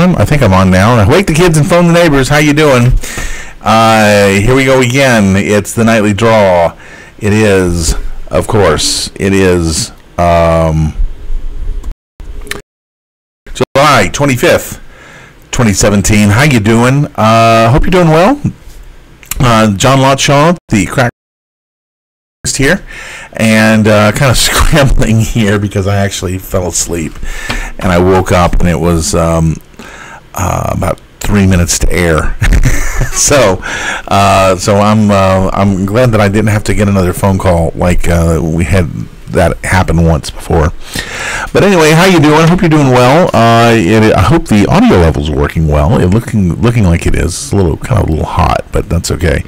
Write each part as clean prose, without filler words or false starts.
on? I think I'm on now. Wake the kids and phone the neighbors. How you doing? Here we go again. It's the nightly draw. It is, of course, it is July 25th, 2017. How you doing? Hope you're doing well. John Lotshaw, the crack here, and kind of scrambling here because I actually fell asleep and I woke up and it was about 3 minutes to air. so I'm glad that I didn't have to get another phone call like we had that happen once before. But anyway, how you doing? I hope you're doing well. I hope the audio level's working well. It looking like it is. It's a little hot, but that's okay.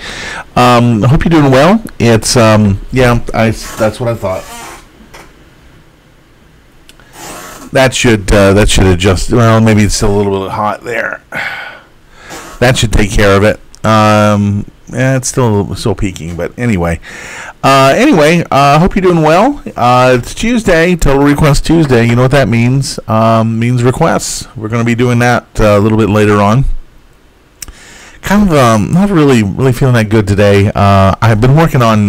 I hope you're doing well. It's that's what I thought. That should adjust. Well, maybe it's still a little bit hot there. That should take care of it. It's still peaking, but anyway. Hope you're doing well. It's Tuesday, Total Request Tuesday. You know what that means? Means requests. We're going to be doing that a little bit later on. Kind of not really feeling that good today. I've been working on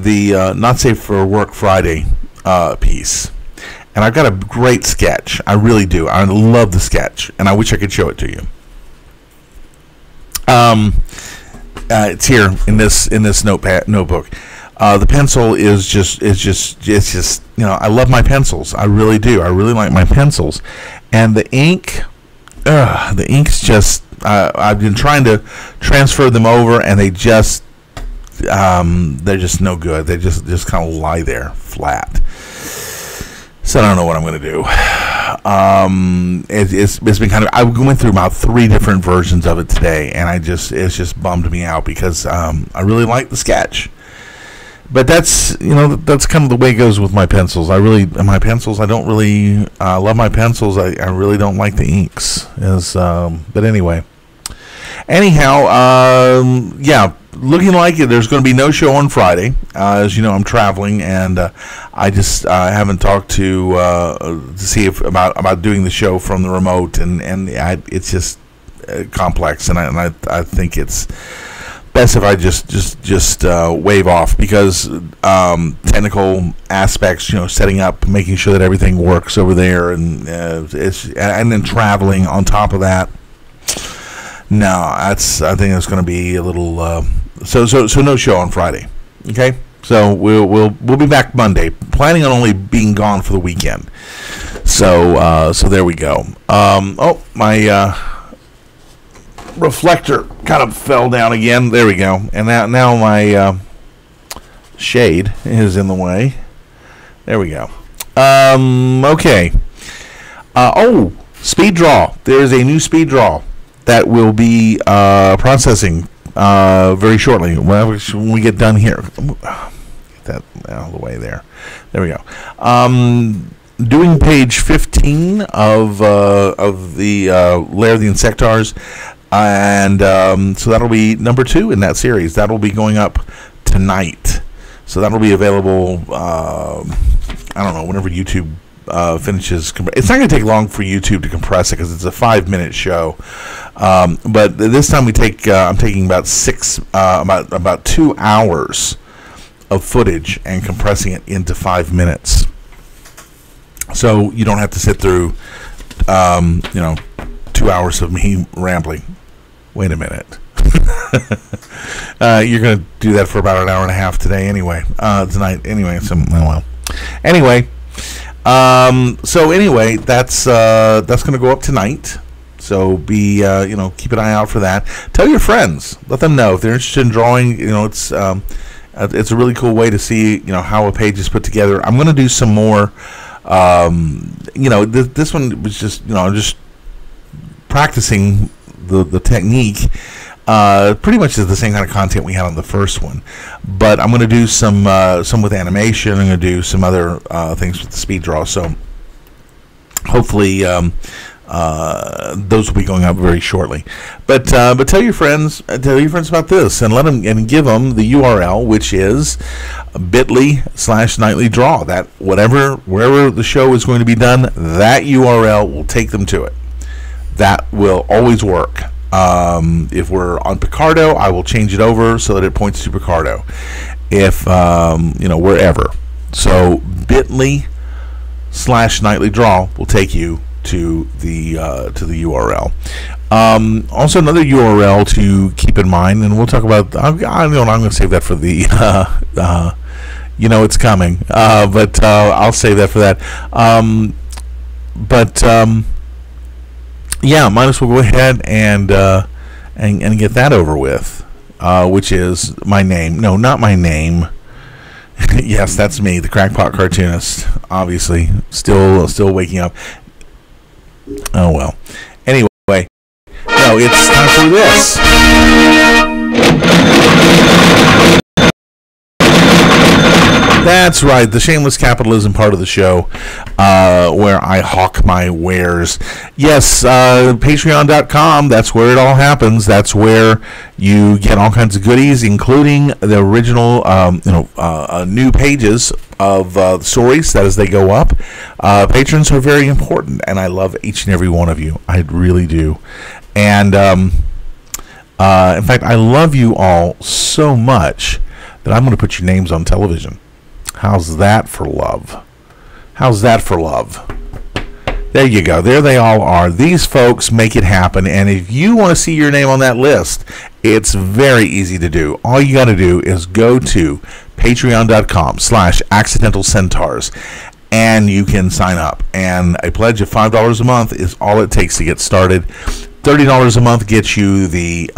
the Not Safe for Work Friday piece. And I've got a great sketch. I really do. I love the sketch, and I wish I could show it to you. It's here in this notebook. The pencil is just I love my pencils. I really do. I really like my pencils, and the ink's just. I've been trying to transfer them over, and they're just no good. They just kind of lie there flat. So I don't know what I'm going to do. It's been kind of. I went through about 3 different versions of it today, and it's just bummed me out because I really like the sketch. But that's kind of the way it goes with my pencils. I don't really love my pencils. I really don't like the inks. But anyway. Anyhow, looking like it. There's going to be no show on Friday. As you know, I'm traveling, and I just haven't talked to see about doing the show from the remote, and it's just complex, and I think it's best if I just wave off because technical aspects, setting up, making sure that everything works over there, and then traveling on top of that. No, I think it's going to be a little. So no show on Friday. Okay, so we'll be back Monday. Planning on only being gone for the weekend. So there we go. My reflector kind of fell down again. There we go. And now my shade is in the way. There we go. Okay. Speed draw. There is a new speed draw that will be processing very shortly when we get done here. Get that out of the way there. There we go. Doing page 15 of the Lair of the Insectars, and so that'll be number 2 in that series. That'll be going up tonight. So that'll be available. I don't know, whenever YouTube finishes. It's not going to take long for YouTube to compress it because it's a 5-minute show. But this time I'm taking about 2 hours of footage and compressing it into 5 minutes. So you don't have to sit through 2 hours of me rambling. Wait a minute. You're going to do that for about an hour and a half today anyway. Tonight anyway. So well. Anyway. So anyway, that's going to go up tonight. So be keep an eye out for that. Tell your friends, let them know if they're interested in drawing. It's a really cool way to see how a page is put together. I'm going to do some more. This one was just practicing the technique. Pretty much is the same kind of content we had on the first one, but I'm going to do some with animation. I'm going to do some other things with the speed draw. So hopefully those will be going up very shortly. But tell your friends about this, and let them, and give them the URL, which is bit.ly/nightly draw. That wherever the show is going to be done, that URL will take them to it. That will always work. If we're on Picardo, I will change it over so that it points to Picardo. If wherever, so bit.ly/nightly draw will take you to the URL. Also, another URL to keep in mind, and we'll talk about. I'm going to save that for the. It's coming, but I'll save that for that. Yeah, might as well go ahead and get that over with, which is my name. No, not my name. Yes, that's me, the crackpot cartoonist. Obviously, still waking up. Oh well. Anyway, no, it's time for this. That's right, the shameless capitalism part of the show, where I hawk my wares. Yes, Patreon.com, that's where it all happens. That's where you get all kinds of goodies, including the original, new pages of stories that as they go up. Patrons are very important, and I love each and every one of you. I really do. And, in fact, I love you all so much that I'm going to put your names on television. How's that for love? How's that for love? There you go. There they all are. These folks make it happen. And if you want to see your name on that list, it's very easy to do. All you got to do is go to patreon.com/Accidental Centaurs, and you can sign up. And a pledge of $5 a month is all it takes to get started. $30 a month gets you the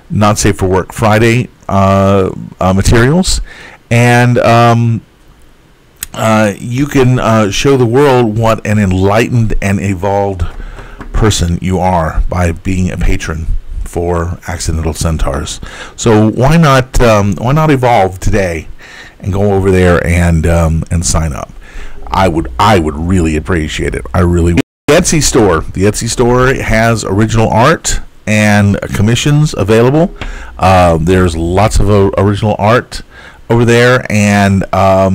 Not Safe for Work Friday materials. And you can show the world what an enlightened and evolved person you are by being a patron for Accidental Centaurs. So why not evolve today and go over there and sign up? I would really appreciate it. I really would. The Etsy store has original art and commissions available. There's lots of original art over there, and I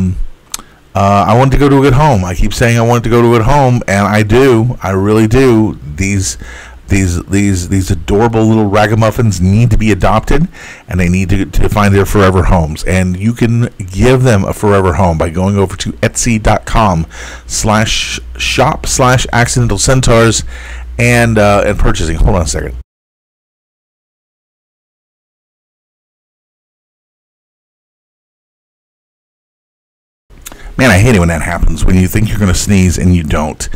wanted to go to a good home. I keep saying I wanted to go to a good home, and I do. I really do. These adorable little ragamuffins need to be adopted, and they need to find their forever homes. And you can give them a forever home by going over to etsy.com/shop/Accidental Centaurs and purchasing. Hold on a second. Man, I hate it when that happens, when you think you're going to sneeze and you don't.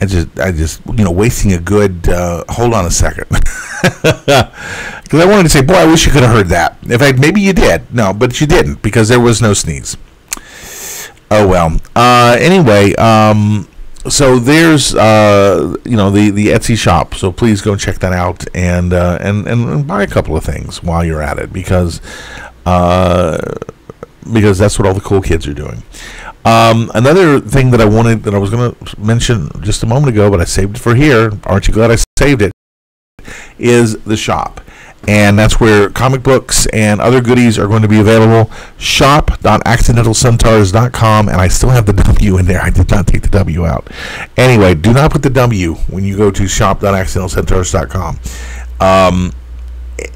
I just wasting a good, hold on a second. Because I wanted to say, boy, I wish you could have heard that. In fact, maybe you did. No, but you didn't, because there was no sneeze. Oh, well. Anyway, so there's, the Etsy shop. So please go check that out and buy a couple of things while you're at it, because that's what all the cool kids are doing. Another thing that I was going to mention just a moment ago, but I saved it for here. Aren't you glad I saved it? Is the shop. And that's where comic books and other goodies are going to be available. Shop.accidentalcentaurs.com, and I still have the W in there. I did not take the W out. Anyway, do not put the W when you go to shop.accidentalcentaurs.com.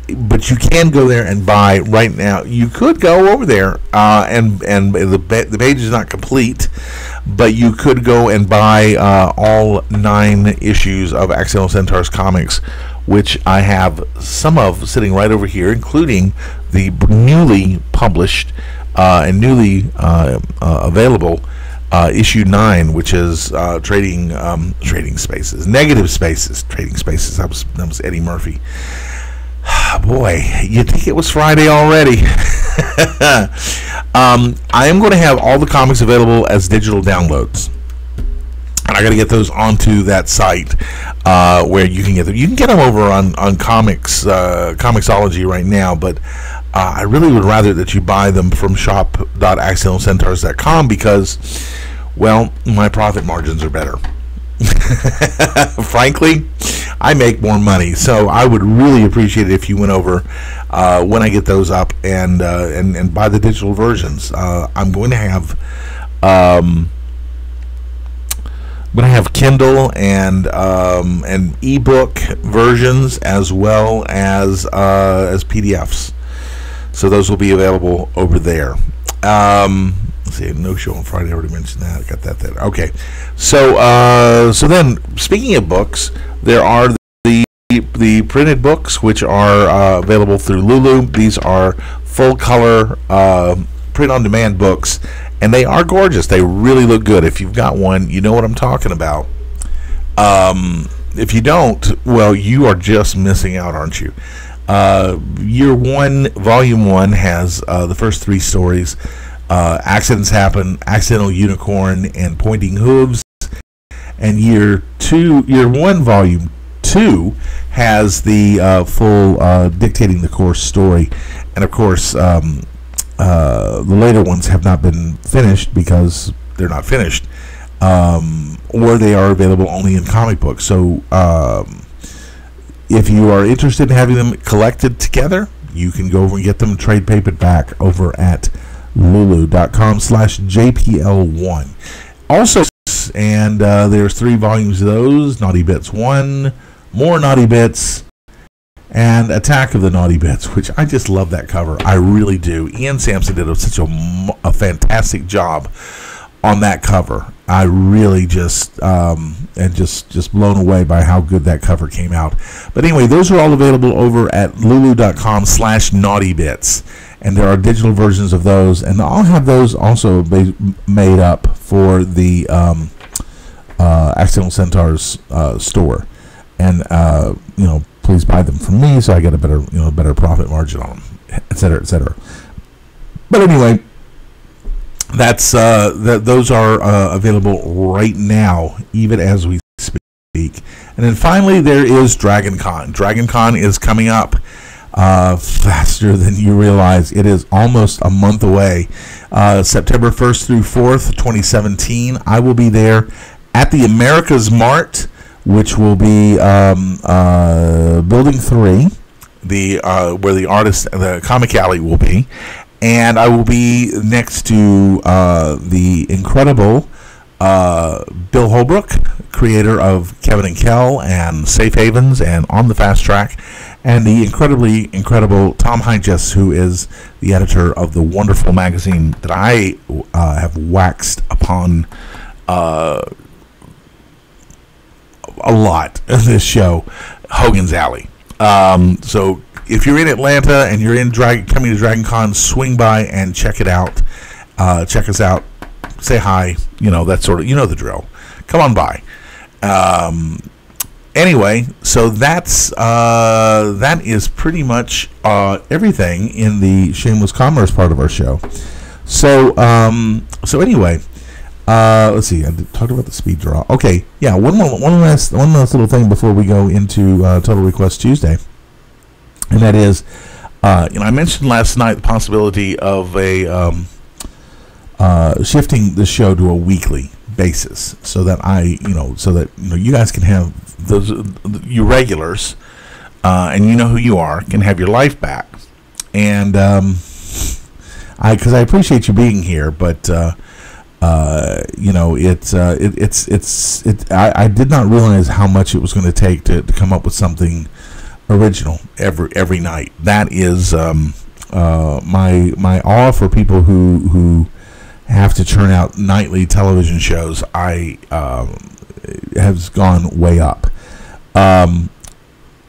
But you can go there and buy right now. You could go over there and the page is not complete, but you could go and buy all 9 issues of Accidental Centaurs comics, which I have some of sitting right over here, including the newly published and newly available issue 9, which is Trading Spaces, Negative Spaces, Trading Spaces. That was Eddie Murphy. Boy, you'd think it was Friday already. I am going to have all the comics available as digital downloads, and I got to get those onto that site where you can get them. You can get them over on Comixology right now, but I really would rather that you buy them from shop.accidentalcentaurs.com because, well, my profit margins are better. Frankly, I make more money, so I would really appreciate it if you went over when I get those up and buy the digital versions. I'm going to have Kindle and ebook versions as well as PDFs. So those will be available over there. Let's see, no show on Friday. I already mentioned that. I got that there. Okay. So then, speaking of books, there are the printed books, which are available through Lulu. These are full color print-on-demand books, and they are gorgeous. They really look good. If you've got one, you know what I'm talking about. If you don't, well, you are just missing out, aren't you? Year 1, Volume 1 has the first 3 stories. Accidents Happen, Accidental Unicorn, and Pointing Hooves. And Year 1, Volume 2 has the full Dictating the Course story. And of course, the later ones have not been finished because they're not finished, or they are available only in comic books. So if you are interested in having them collected together, you can go over and get them trade paperback over at lulu.com/JPL1. Also, and there's 3 volumes of those: Naughty Bits 1, More Naughty Bits, and Attack of the Naughty Bits, which I just love that cover. I really do. Ian Sampson did such a fantastic job on that cover. I really just blown away by how good that cover came out. But anyway, those are all available over at lulu.com/naughtybits, and there are digital versions of those, and I'll have those also made up for the Accidental Centaurs store, and please buy them from me so I get a better profit margin on them, etc., etc. But anyway, that's those are available right now, even as we speak. And then finally, there is Dragon Con. Dragon Con is coming up faster than you realize. It is almost a month away. September 1st through 4th, 2017. I will be there at the America's Mart, which will be Building 3, where the Comic Alley will be. And I will be next to the incredible Bill Holbrook, creator of Kevin and Kel and Safe Havens and On the Fast Track, and the incredibly incredible Tom Heinjes, who is the editor of the wonderful magazine that I have waxed upon a lot in this show, Hogan's Alley. So if you're in Atlanta and you're coming to Dragon Con, swing by and check it out. Check us out. Say hi. That sort of, the drill. Come on by. Anyway, so that is pretty much everything in the shameless commerce part of our show. So anyway, let's see. I talked about the speed draw. Okay, yeah. One last little thing before we go into Total Request Tuesday, and that is, I mentioned last night the possibility of a shifting the show to a weekly basis, so that you guys can have those you regulars, and you know who you are, can have your life back, and because I appreciate you being here, but I did not realize how much it was going to take to come up with something original every night. That is my awe for people who have to churn out nightly television shows. Has gone way up.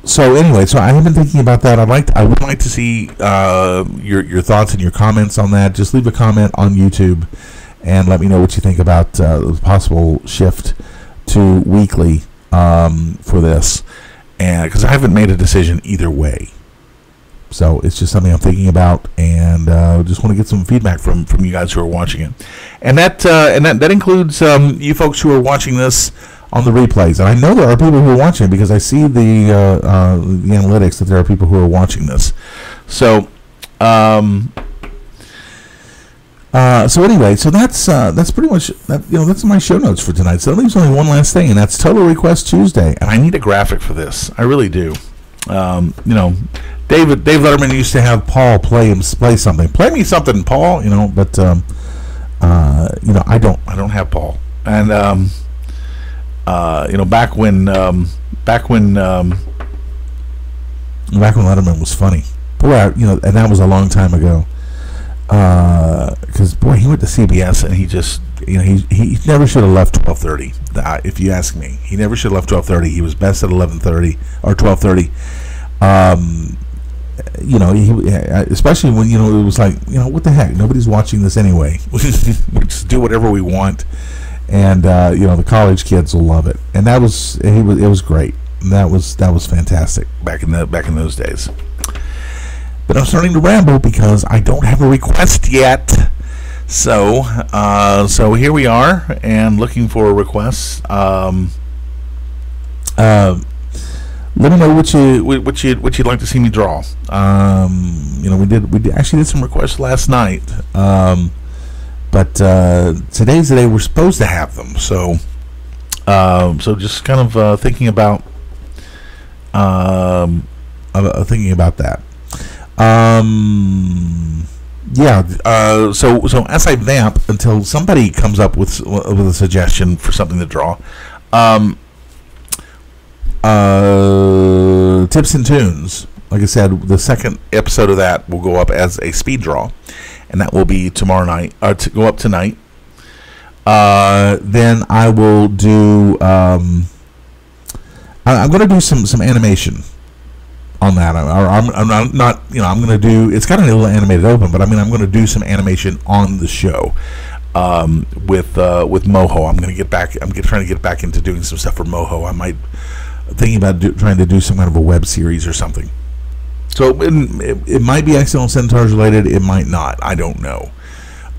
So anyway, so I have been thinking about that. I would like to see your thoughts and your comments on that. Just leave a comment on YouTube and let me know what you think about the possible shift to weekly for this, and because I haven't made a decision either way. So it's just something I'm thinking about, and just want to get some feedback from you guys who are watching it, and that includes you folks who are watching this on the replays. And I know there are people who are watching because I see the analytics that there are people who are watching this. So So anyway, so that's pretty much that. That's my show notes for tonight. So that leaves only one last thing, and that's Total Request Tuesday. And I need a graphic for this. I really do. Dave Letterman used to have Paul play something. Play me something, Paul. But I don't have Paul. And back when Letterman was funny, boy, and that was a long time ago. Because boy, he went to CBS and he just, he never should have left 12:30. If you ask me, he never should have left 12:30. He was best at 11:30 or 12:30. Especially when it was like, what the heck? Nobody's watching this anyway. We just do whatever we want, and the college kids will love it. And it was great. And that was fantastic back in those days. But I'm starting to ramble because I don't have a request yet. So here we are, and looking for requests. Let me know what you'd like to see me draw. We actually did some requests last night, but today's the day we're supposed to have them. So just kind of thinking about that. So as I vamp until somebody comes up with a suggestion for something to draw, Tips and Tunes, like I said, the second episode of that will go up as a speed draw, and that will be tomorrow night, to go up tonight. Then I will do I'm going to do some animation on that. I'm not, I'm going to do, it's got a little animated open, but I'm going to do some animation on the show with Moho. I'm trying to get back into doing some stuff for Moho. I might thinking about trying to do some kind of a web series or something. So it might be Accidental Centaurs related. It might not. I don't know.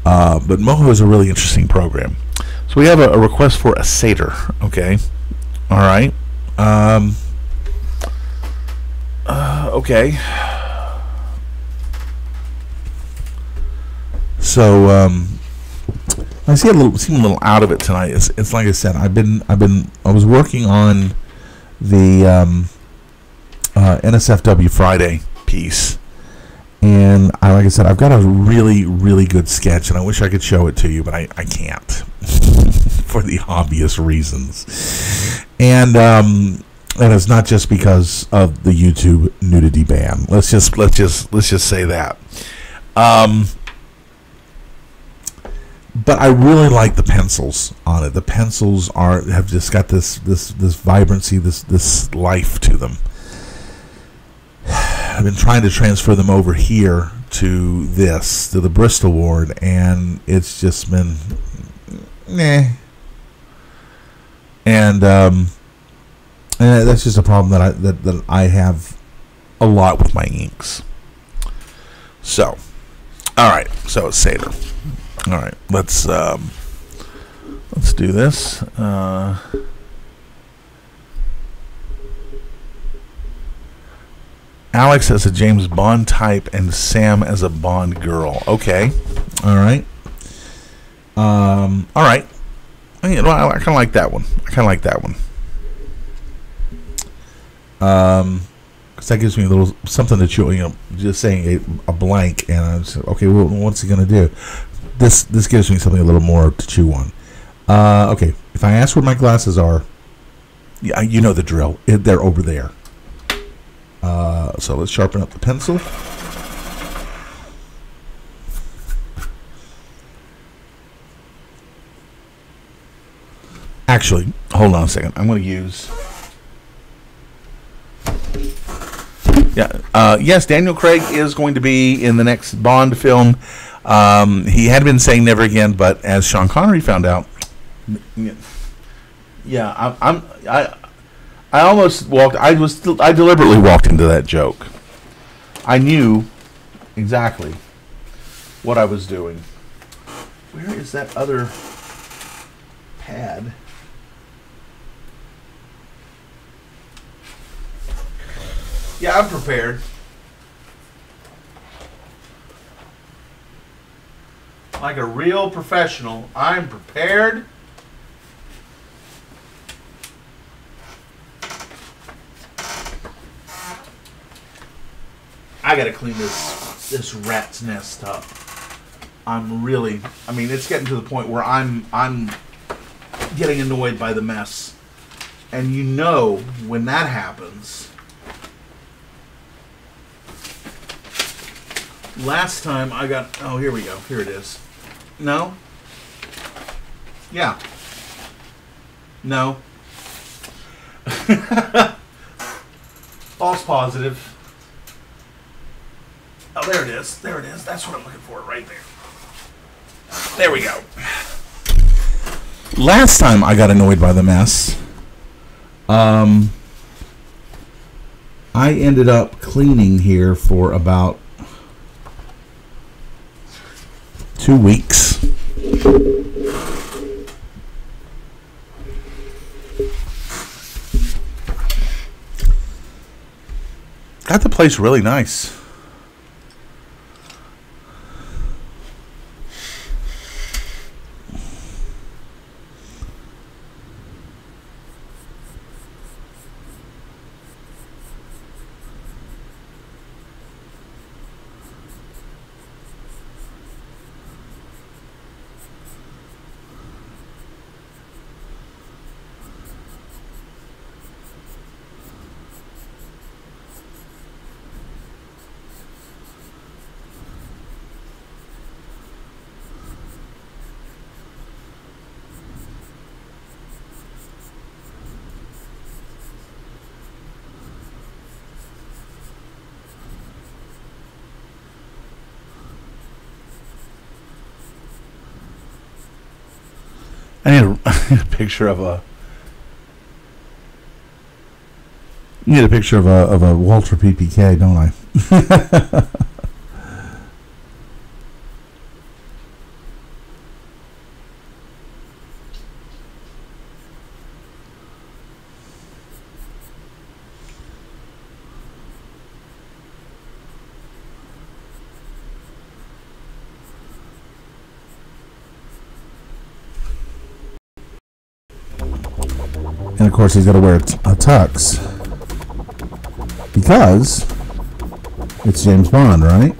But Moho is a really interesting program. So we have a request for a satyr. Okay. All right. Okay. So I seem a little out of it tonight. It's like I said. I was working on the NSFW Friday piece, and like I said, I've got a really, really good sketch, and I wish I could show it to you, but I can't for the obvious reasons. And it's not just because of the YouTube nudity ban. Let's just say that. But I really like the pencils on it. The pencils have just got this vibrancy, this life to them. I've been trying to transfer them over here to the Bristol ward, and it's just been meh. And that's just a problem that I have a lot with my inks. So, all right. So it's Satyr. All right, let's do this. Alex as a James Bond type and Sam as a Bond girl. Okay, all right. All right. I kind of like that one. Because that gives me a little something to chew. Just saying a blank, and I said, okay, well, what's he gonna do? This gives me something a little more to chew on. Okay, if I ask where my glasses are, yeah, you know the drill. They're over there. So let's sharpen up the pencil. Actually, hold on a second. I'm going to use... yes, Daniel Craig is going to be in the next Bond film. He had been saying never again, but as Sean Connery found out, yeah, I almost walked. I deliberately walked into that joke. I knew exactly what I was doing. Where is that other pad? Yeah, I'm prepared. like a real professional. I'm prepared. I gotta clean this rat's nest up. I'm really, I mean, it's getting to the point where I'm getting annoyed by the mess. And you know when that happens. Last time I got, oh, here we go. Here it is. No? Yeah. No. False positive. Oh, there it is. There it is. That's what I'm looking for right there. There we go. Last time I got annoyed by the mess, I ended up cleaning here for about 2 weeks. Got the place really nice. I need a picture of a. Need a picture of a Walter PPK, don't I? And of course he's got to wear a tux because it's James Bond, right?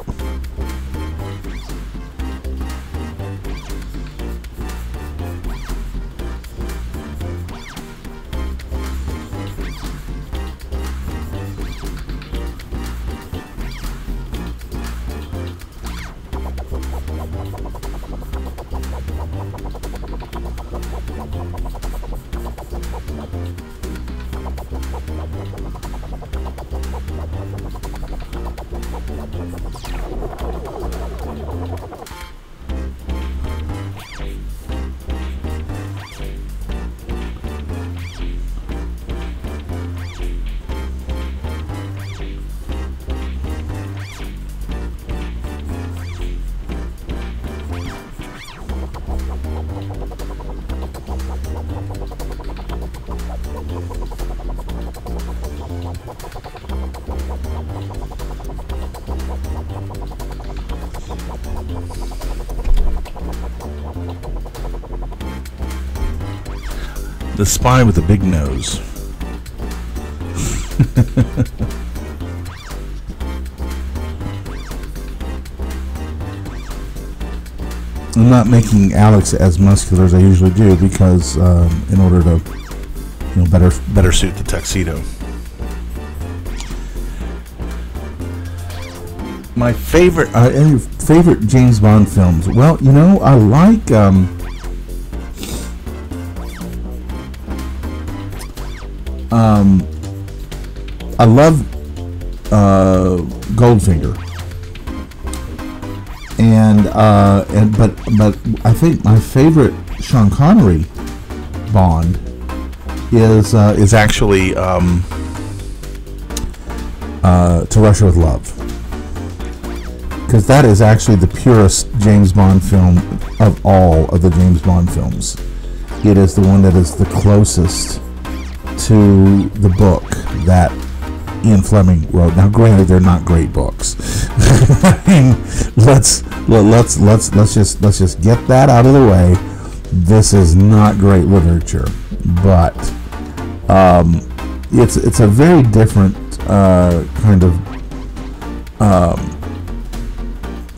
The spy with the big nose. I'm not making Alex as muscular as I usually do because in order to, you know, better suit the tuxedo. My favorite, any favorite James Bond films? Well, you know, I like. I love Goldfinger, but I think my favorite Sean Connery Bond is actually To Russia with Love, because that is actually the purest James Bond film of all of the James Bond films. It is the one that is the closest to the book that Ian Fleming wrote. Now, granted, they're not great books. I mean, let's just get that out of the way. This is not great literature, but it's a very different kind of.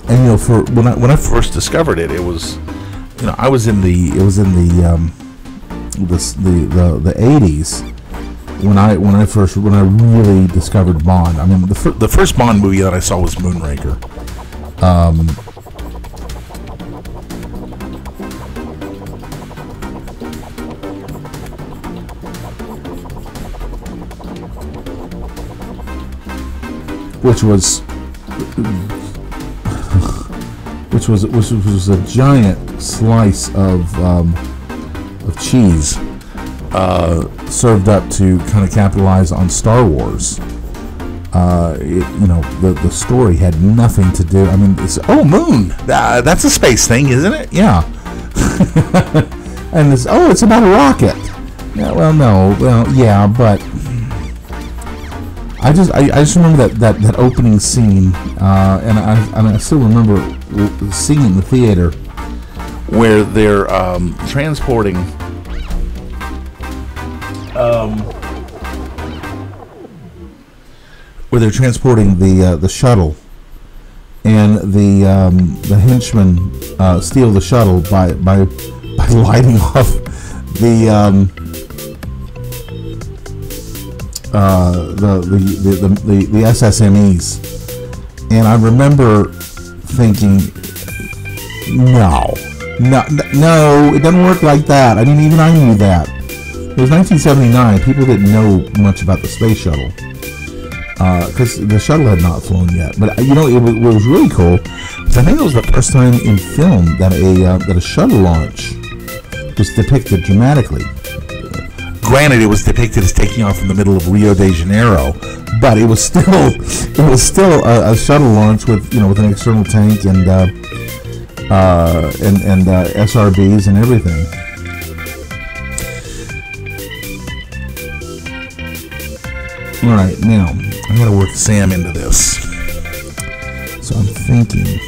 And you know, for when I first discovered it, it was, you know, I was in the 80s when I really discovered Bond. I mean, the first Bond movie that I saw was Moonraker. Which was a giant slice of cheese served up to kind of capitalize on Star Wars. You know, the story had nothing to do. I mean, Moon. That's a space thing, isn't it? Yeah. And it's about a rocket. Yeah. Well, no. Well, yeah, but. I just remember that opening scene, and I still remember seeing it in the theater, where they're transporting the shuttle, and the henchmen steal the shuttle by lighting off the SSMEs, and I remember thinking, no, it doesn't work like that. I mean, even I knew that. It was 1979. People didn't know much about the space shuttle because the shuttle had not flown yet. But you know, it was really cool because I think it was the first time in film that a shuttle launch was depicted dramatically. Granted, it was depicted as taking off in the middle of Rio de Janeiro, but it was still a shuttle launch with an external tank and SRBs and everything. All right, now I got to work Sam into this, so I'm thinking.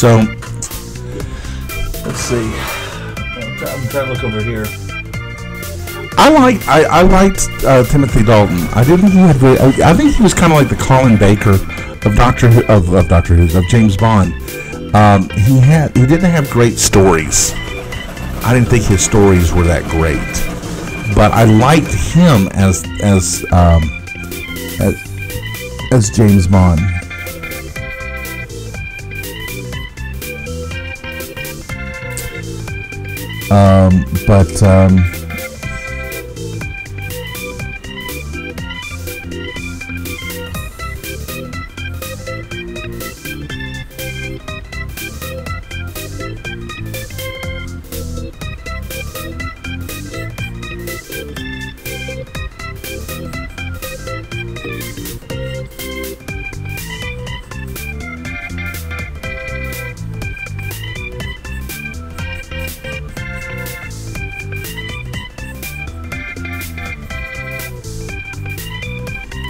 So, let's see. I'm trying to look over here. I liked Timothy Dalton. I didn't think he had great. I think he was kind of like the Colin Baker of Doctor Who's of James Bond. He didn't have great stories. I didn't think his stories were that great, but I liked him as James Bond.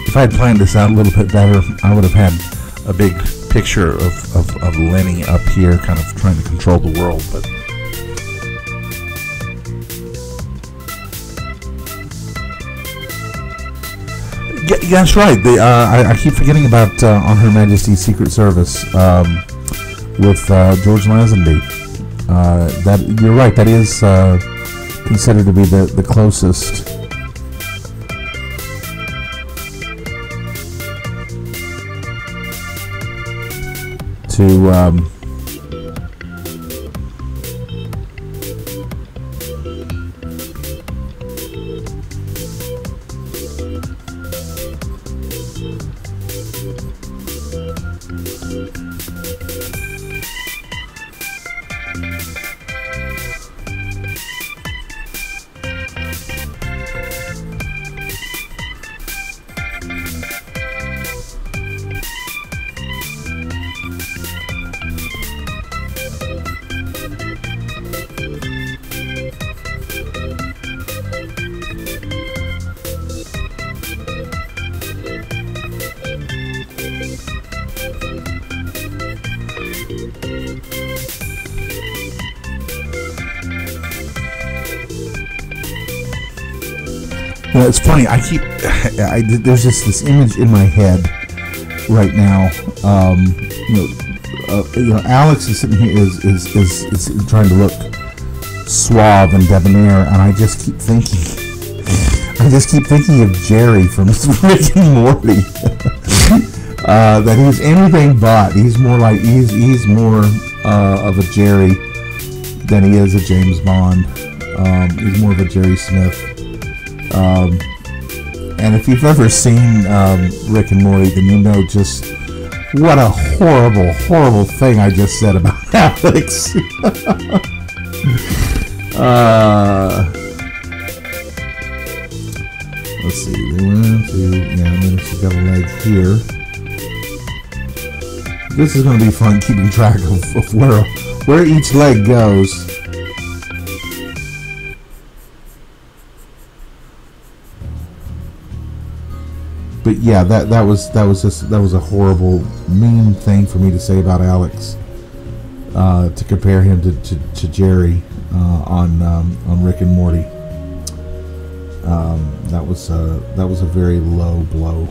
If I had planned this out a little bit better, I would have had a big picture of Lenny up here, kind of trying to control the world. But yeah, that's right. I keep forgetting about On Her Majesty's Secret Service with George Lazenby. That you're right. That is considered to be the closest. To Well, it's funny. There's just this image in my head right now. Alex is sitting here is trying to look suave and debonair, and I just keep thinking of Jerry from Rick and Morty. That he's anything but. He's more of a Jerry than he is a James Bond. He's more of a Jerry Smith. And if you've ever seen Rick and Morty, then you know just what a horrible, horrible thing I just said about Alex. Let's see. They went to, and then she's got a leg here. This is going to be fun keeping track of where each leg goes. But yeah, that was a horrible, mean thing for me to say about Alex. To compare him to Jerry on Rick and Morty. That was a very low blow.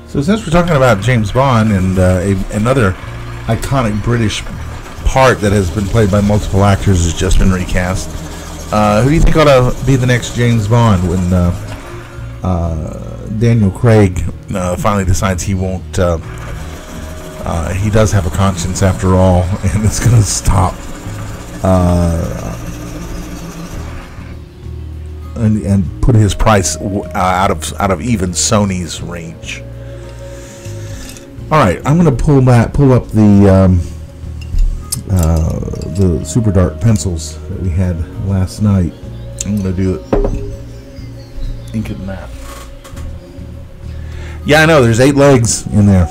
So since we're talking about James Bond and another iconic British part that has been played by multiple actors has just been recast, who do you think ought to be the next James Bond when Daniel Craig finally decides he won't? He does have a conscience after all, and it's going to stop. And put his price out of even Sony's range. All right, I'm going to pull up the super dark pencils that we had last night. I'm going to do it. Ink it in that. Yeah, I know. There's 8 legs in there,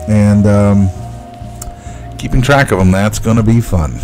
and keeping track of them, that's going to be fun.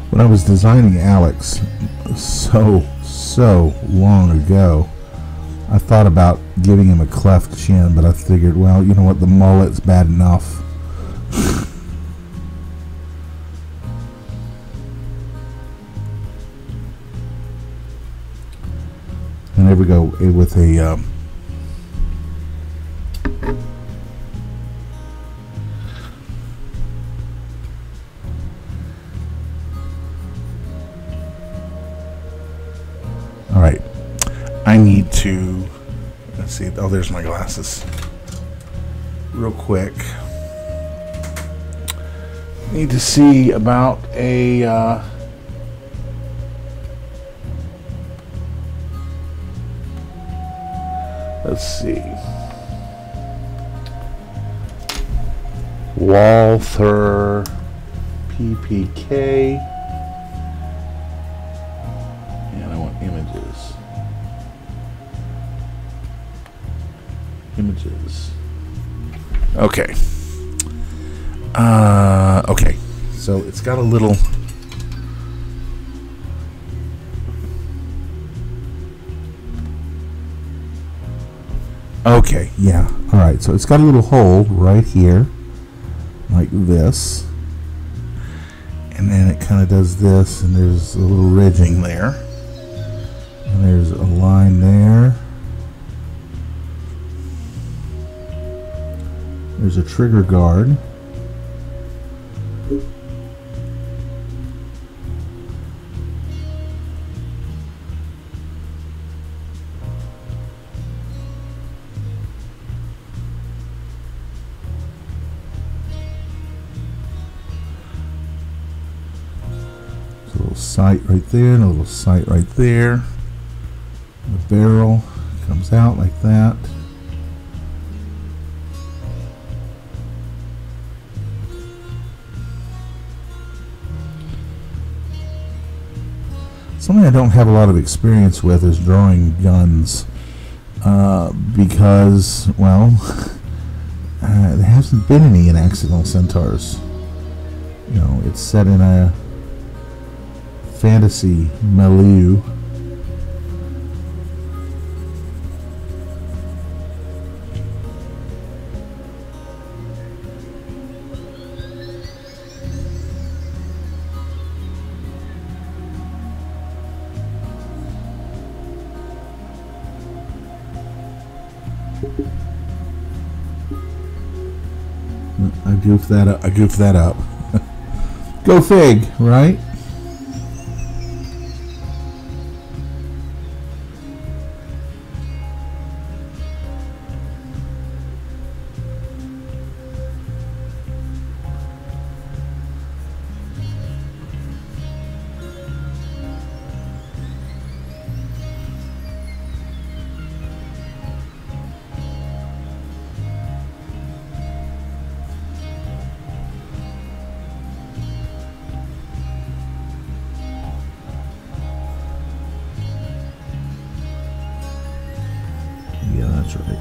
When I was designing Alex so long ago, I thought about giving him a cleft chin, but I figured, well, you know what, the mullet's bad enough. And there we go with a Alright, I need to, let's see, oh, there's my glasses. Real quick. Need to see about a, let's see. Walther PPK. Images. Okay. Okay. So it's got a little. Okay. Yeah. All right. So it's got a little hole right here, like this, and then it kind of does this, and there's a little ridging there, and there's a line there. There's a trigger guard. There's a little sight right there, and a little sight right there. The barrel comes out like that. Something I don't have a lot of experience with is drawing guns, because, well, there hasn't been any in Accidental Centaurs. You know, it's set in a fantasy milieu. I goofed that up. Go fig, right? Yeah, that's right.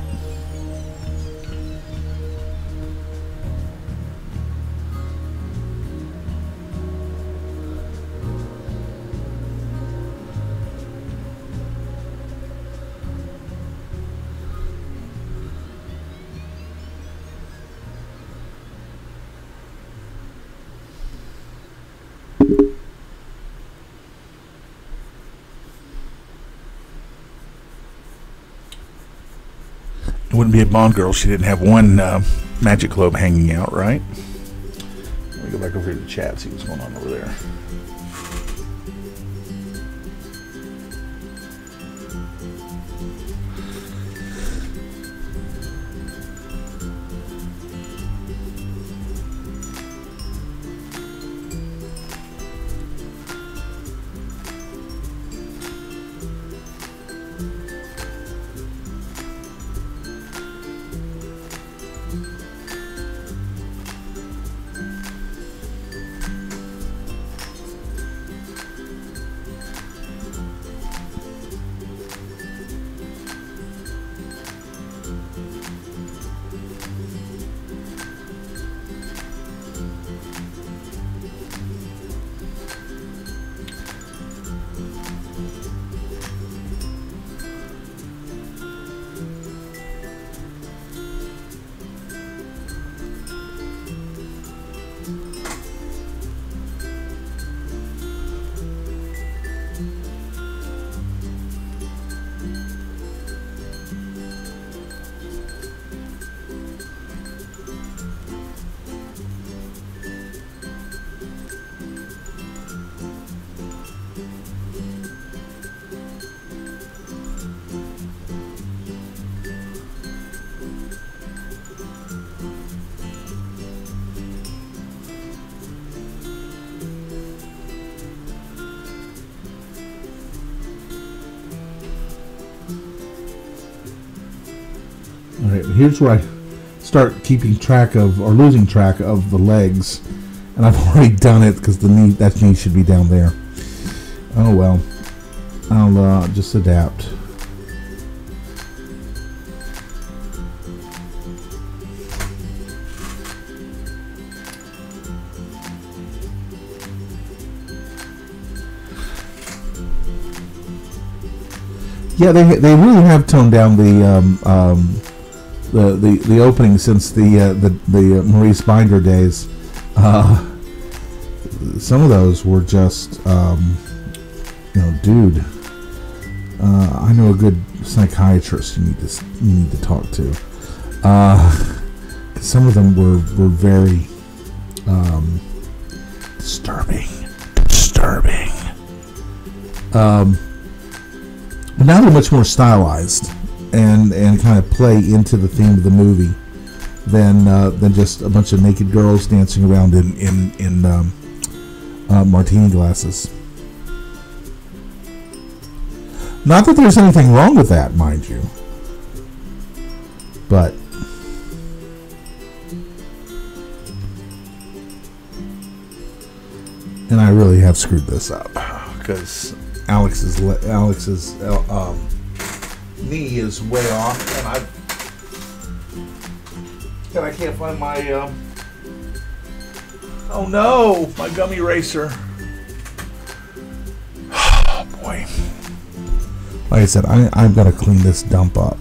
It wouldn't be a Bond girl. She didn't have one magic globe hanging out, right? Let me go back over here to the chat, see what's going on over there. Alright, here's where I start keeping track of, or losing track of, the legs. And I've already done it because the knee, that knee should be down there. Oh well. I'll just adapt. Yeah, they really have toned down the opening since the Maurice Binder days. Some of those were just, you know, dude. I know a good psychiatrist you need to talk to, because some of them were very disturbing. But now they're much more stylized and kind of play into the theme of the movie than just a bunch of naked girls dancing around in martini glasses. Not that there's anything wrong with that, mind you, but and I really have screwed this up because Alex's knee is way off, and I can't find my oh no, my gummy eraser. Oh boy. Like I said, I've got to clean this dump up.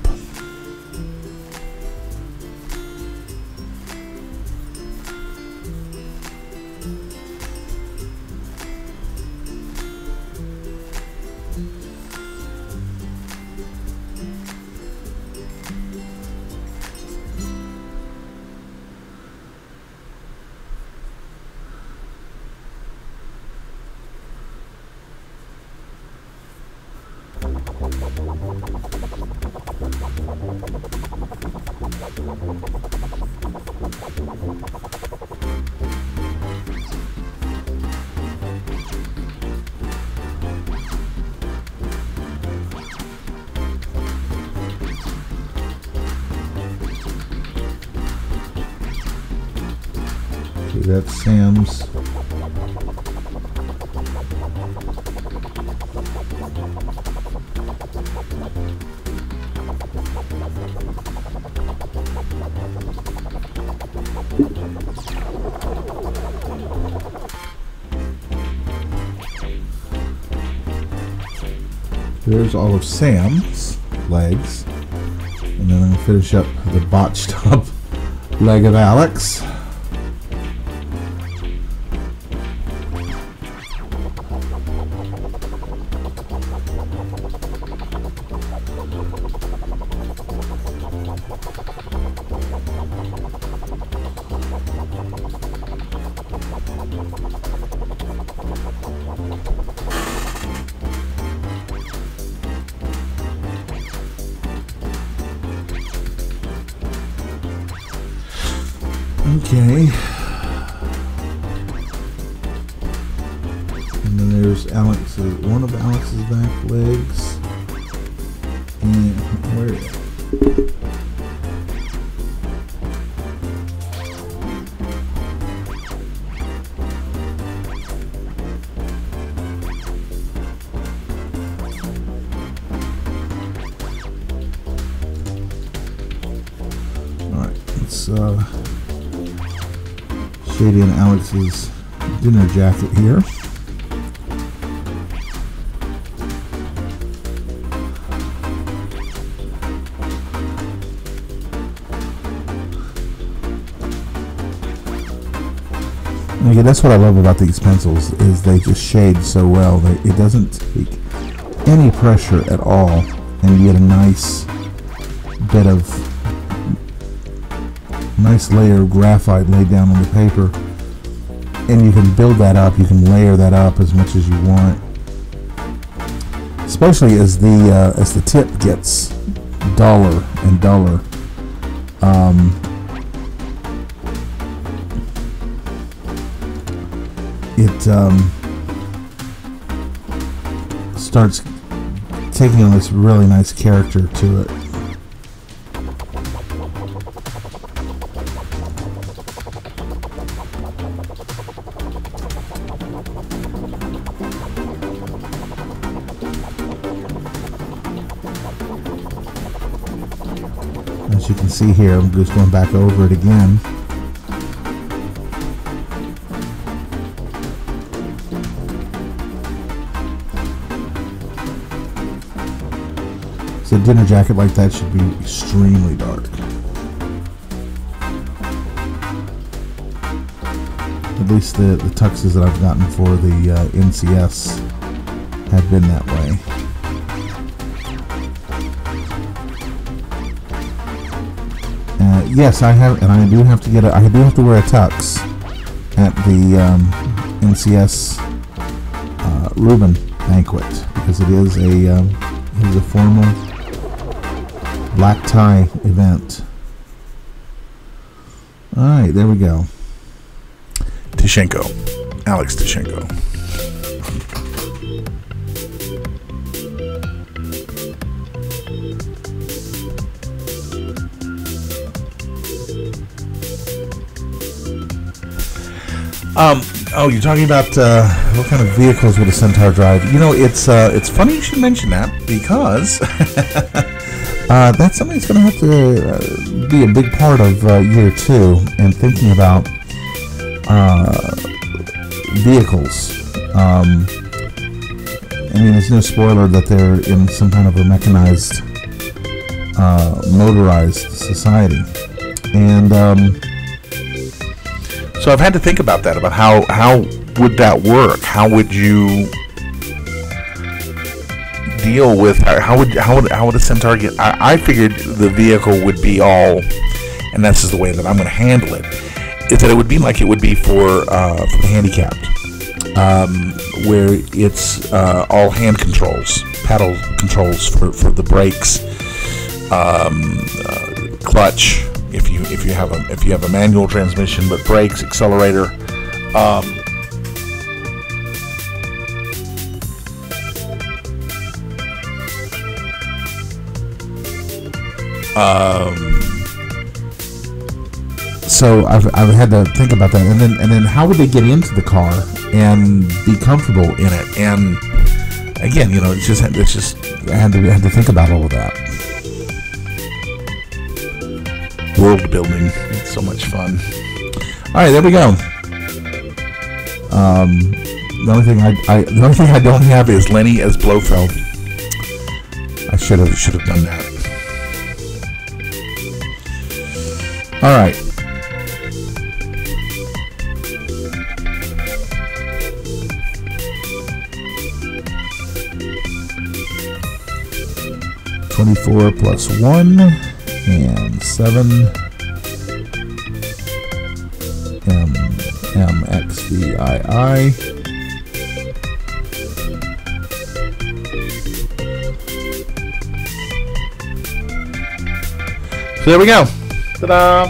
That's Sam's. There's all of Sam's legs. And then I'm going to finish up the botched up leg of Alex. Okay. And then there's one of Alex's back legs. And where is it? Alright, let's shade in Alex's dinner jacket here. Okay, that's what I love about these pencils, is they just shade so well. It doesn't take any pressure at all, and you get a nice bit of nice layer of graphite laid down on the paper, and you can build that up. You can layer that up as much as you want, especially as the tip gets duller and duller. It starts taking on this really nice character to it. As you can see here, I'm just going back over it again. So a dinner jacket like that should be extremely dark. At least the tuxes that I've gotten for the NCS have been that way. Yes, I have, and I do have to get. I do have to wear a tux at the NCS Reuben banquet because it is a formal black tie event. All right, there we go. Tishenko, Alex Tishenko. You're talking about what kind of vehicles would a Centaur drive? You know, it's funny you should mention that because that's something that's going to have to be a big part of year 2 and thinking about vehicles. I mean, it's no spoiler that they're in some kind of a mechanized, motorized society, and so I've had to think about that, about how would that work? How would you deal with how would a Centaur get? I figured the vehicle would be all, and this is the way that I'm going to handle it, is that it would be like it would be for the handicapped, where it's all hand controls, paddle controls for the brakes, clutch. If you have a manual transmission, but brakes, accelerator, so I've had to think about that, and then how would they get into the car and be comfortable in it? And again, you know, it's just I had to think about all of that. World building, it's so much fun. All right, there we go. The only thing I don't have is Lenny as Blofeld. I should have done that. All right. $24 plus 1 and 7 MXVII. So there we go. Ta-da!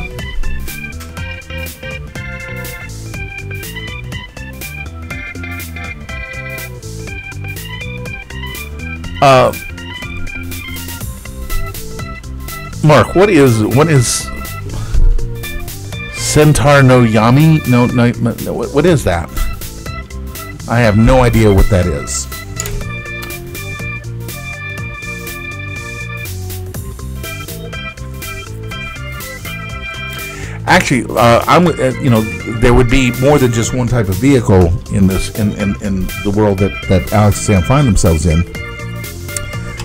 Mark, what is Centaur no Yami? No, what is that? I have no idea what that is. Actually, there would be more than just one type of vehicle in this in the world that Alex and Sam find themselves in.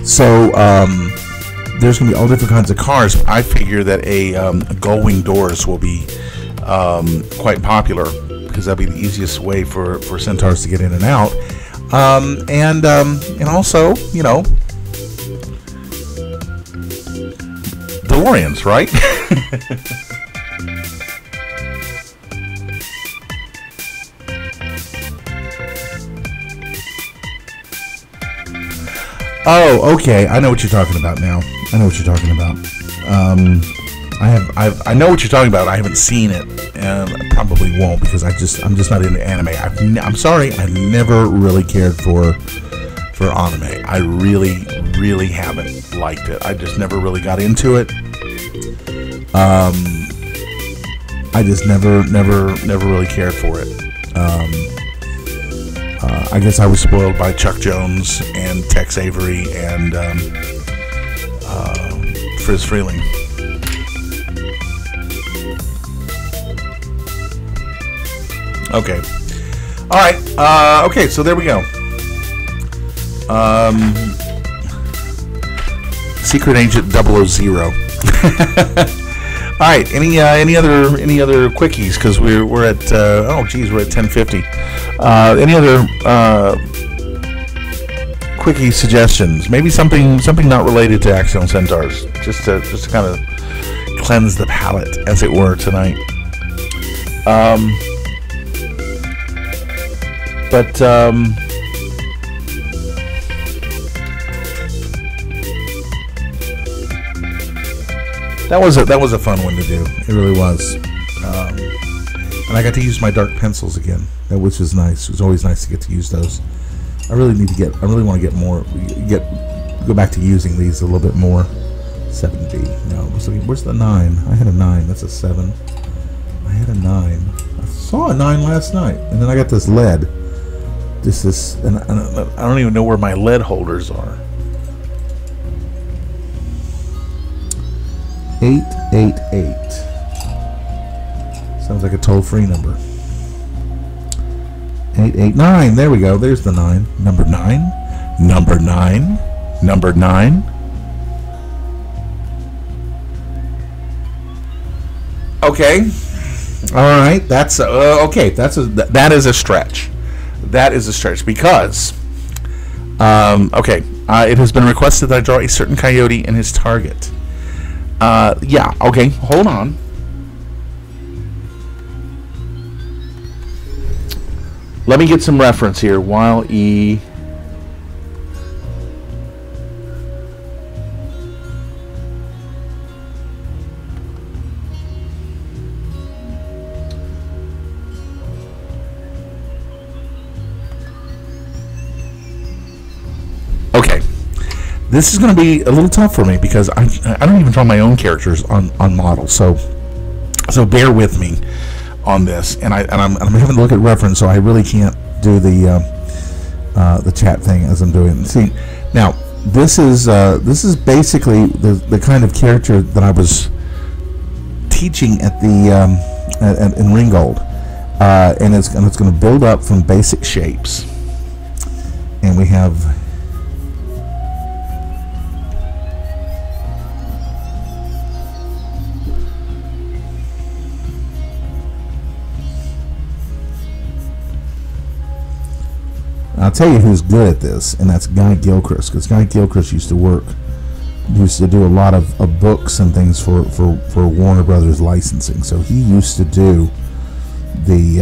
So there's going to be all different kinds of cars. I figure that a gull-wing doors will be quite popular because that'll be the easiest way for Centaurs to get in and out. And also, you know, DeLoreans, right? Oh, okay. I know what you're talking about now. I know what you're talking about. I know what you're talking about. I haven't seen it, and I probably won't because I'm just not into anime. I'm sorry. I never really cared for anime. I really haven't liked it. I just never really got into it. I just never really cared for it. I guess I was spoiled by Chuck Jones and Tex Avery and Friz Freeling. Okay. All right. Okay, so there we go. Secret Agent 000. All right. Any other quickies? Because we're at we're at 10:50. Any other quickie suggestions? Maybe something not related to Accidental Centaurs, just to kind of cleanse the palate, as it were, tonight. That was a fun one to do. It really was. And I got to use my dark pencils again, which is nice. It was always nice to get to use those. I really want to get more. Go back to using these a little bit more. 7B. No, where's the 9? I had a 9. That's a 7. I had a 9. I saw a 9 last night, and then I got this lead. And I don't even know where my lead holders are. 888. Sounds like a toll-free number. 889. There we go. There's the 9. Number 9. Number 9. Number 9. Okay. All right. That's okay. That is a stretch. That is a stretch because okay. It has been requested that I draw a certain coyote and his target. Yeah. Okay. Hold on. Let me get some reference here. While E. Okay. This is going to be a little tough for me because I don't even draw my own characters on models. So bear with me on this, and I'm having to look at reference, so I really can't do the chat thing as I'm doing. See, now this is basically the kind of character that I was teaching at the in Ringgold, and it's going to build up from basic shapes, and we have. I'll tell you who's good at this, and that's Guy Gilchrist, because Guy Gilchrist used to do a lot of books and things for Warner Brothers licensing. So he used to do the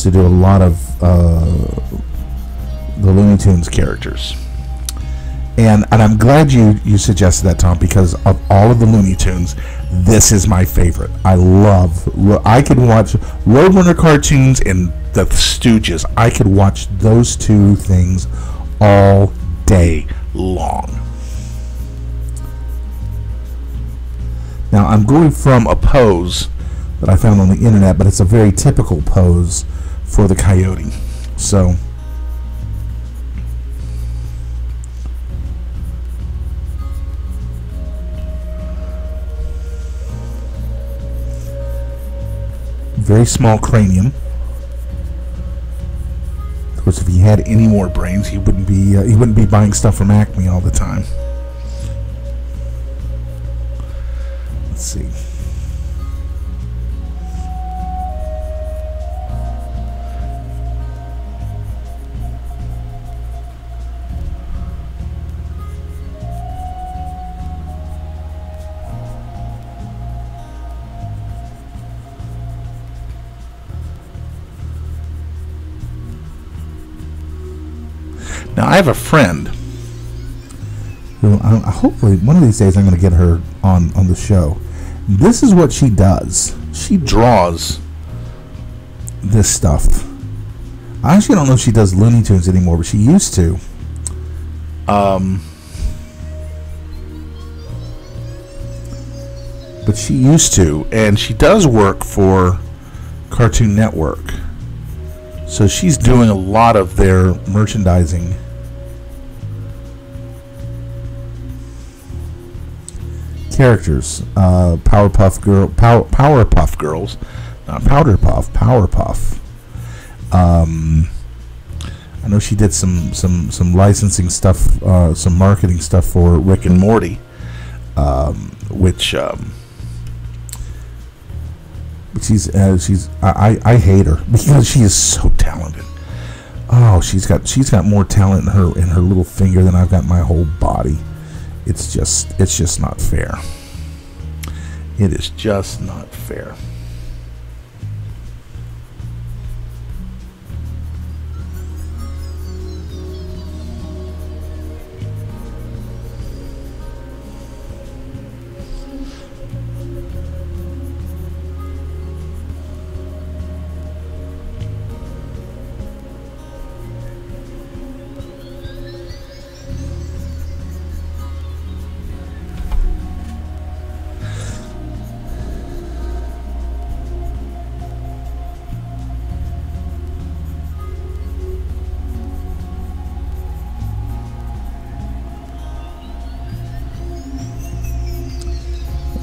a lot of the Looney Tunes characters. And I'm glad you suggested that, Tom, because of all of the Looney Tunes, this is my favorite. I could watch Roadrunner cartoons and the Stooges. I could watch those two things all day long. Now, I'm going from a pose that I found on the internet, but it's a very typical pose for the coyote. So... very small cranium. Of course, if he had any more brains, he wouldn't be buying stuff from Acme all the time. Let's see. Now, I have a friend who hopefully one of these days I'm going to get her on the show. This is what she does. She draws this stuff. I actually don't know if she does Looney Tunes anymore, but she used to. But she used to, and she does work for Cartoon Network. So she's doing a lot of their merchandising. Characters, Powerpuff Girls, not Powderpuff, Powerpuff. I know she did some licensing stuff, some marketing stuff for Rick and Morty, which I hate her because she is so talented. Oh, she's got more talent in her little finger than I've got in my whole body. It's just not fair. It is just not fair.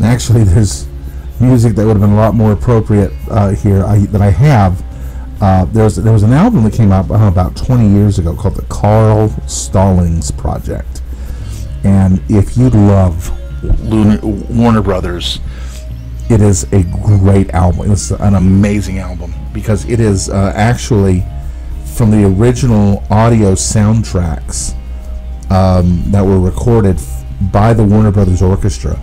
Actually, there's music that would have been a lot more appropriate here that I have. There was an album that came out about 20 years ago called the Carl Stallings Project, and if you love Warner Brothers, it is a great album. It's an amazing album because it is actually from the original audio soundtracks that were recorded by the Warner Brothers Orchestra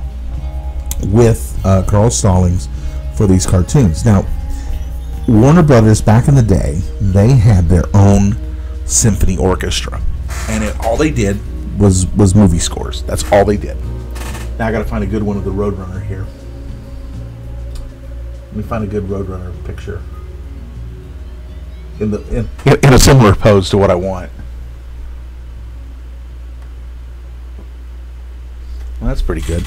with Carl Stallings for these cartoons. Now, Warner Brothers back in the day, they had their own symphony orchestra, and all they did was movie scores. That's all they did. Now I got to find a good one of the Roadrunner here. Let me find a good Roadrunner picture in a similar pose to what I want. Well, that's pretty good.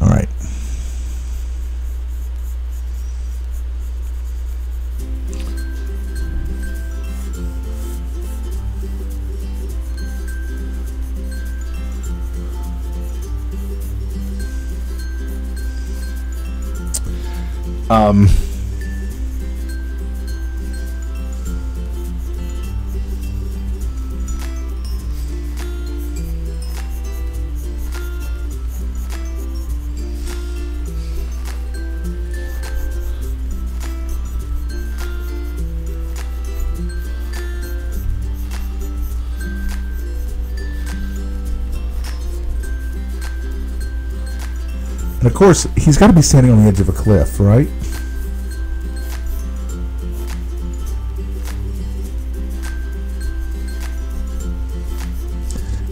All right. And of course, he's got to be standing on the edge of a cliff, right?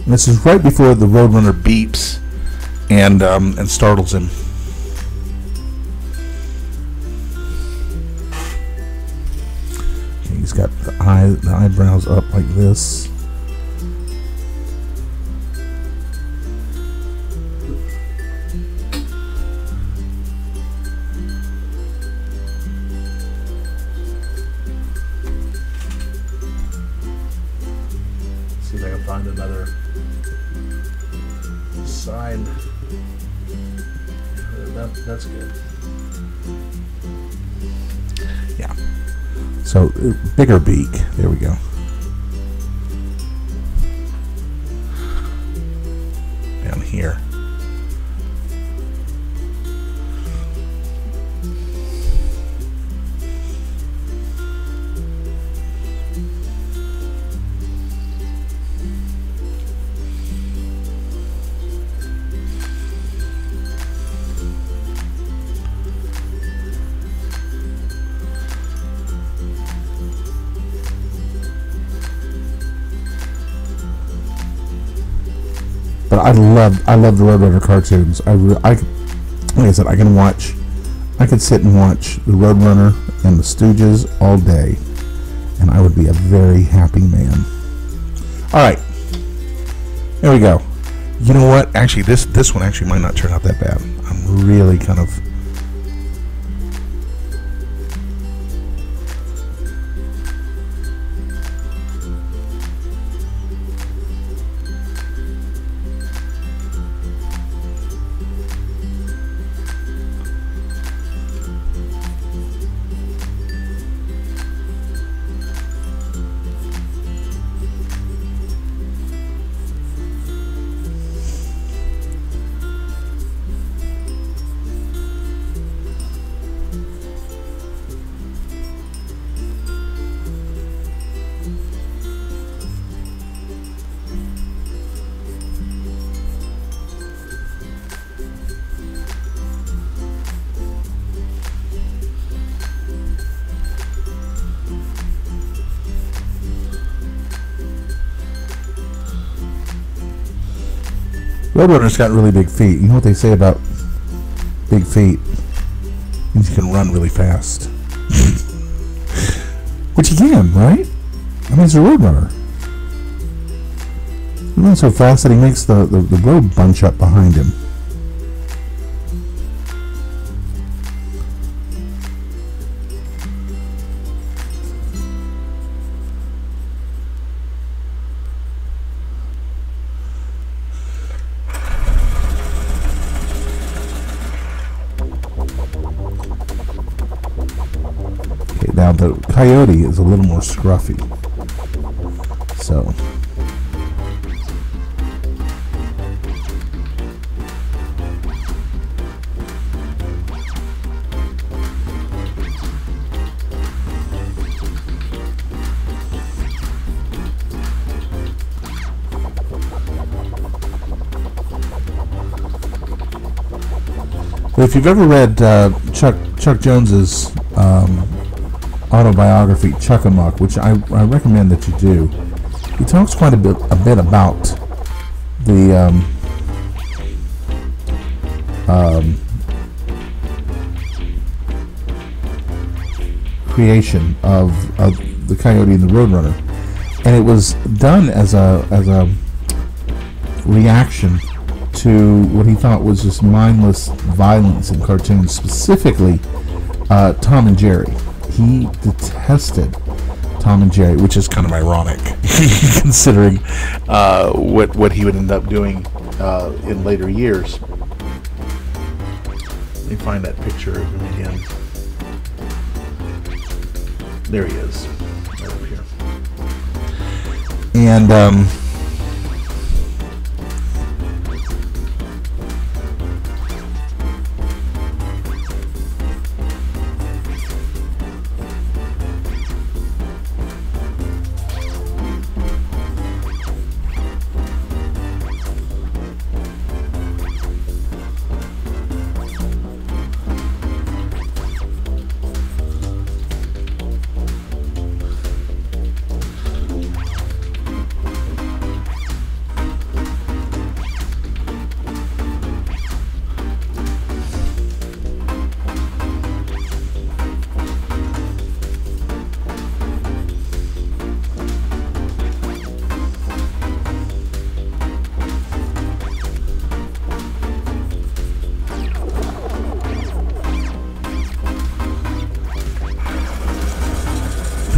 And this is right before the Roadrunner beeps and startles him. Okay, he's got the eyebrows up like this. See if I can find another side. That's good. Yeah. So bigger beak. There we go. Down here. But I love the Roadrunner cartoons. Like I said, I could sit and watch the Roadrunner and the Stooges all day, and I would be a very happy man. All right, there we go. You know what? Actually, this one actually might not turn out that bad. I'm really kind of. Roadrunner's got really big feet. You know what they say about big feet? It means you can run really fast. Which you can, right? I mean, it's a Roadrunner. He runs so fast that he makes the road bunch up behind him. Now the coyote is a little more scruffy, so if you've ever read Chuck Jones's autobiography, Chuck-a-Muck, which I recommend that you do. He talks quite a bit about the creation of the Coyote and the Roadrunner, and it was done as a reaction to what he thought was just mindless violence in cartoons, specifically Tom and Jerry. He detested Tom and Jerry, which is kind of ironic considering what he would end up doing in later years. Let me find that picture of him again. There he is, right up here. And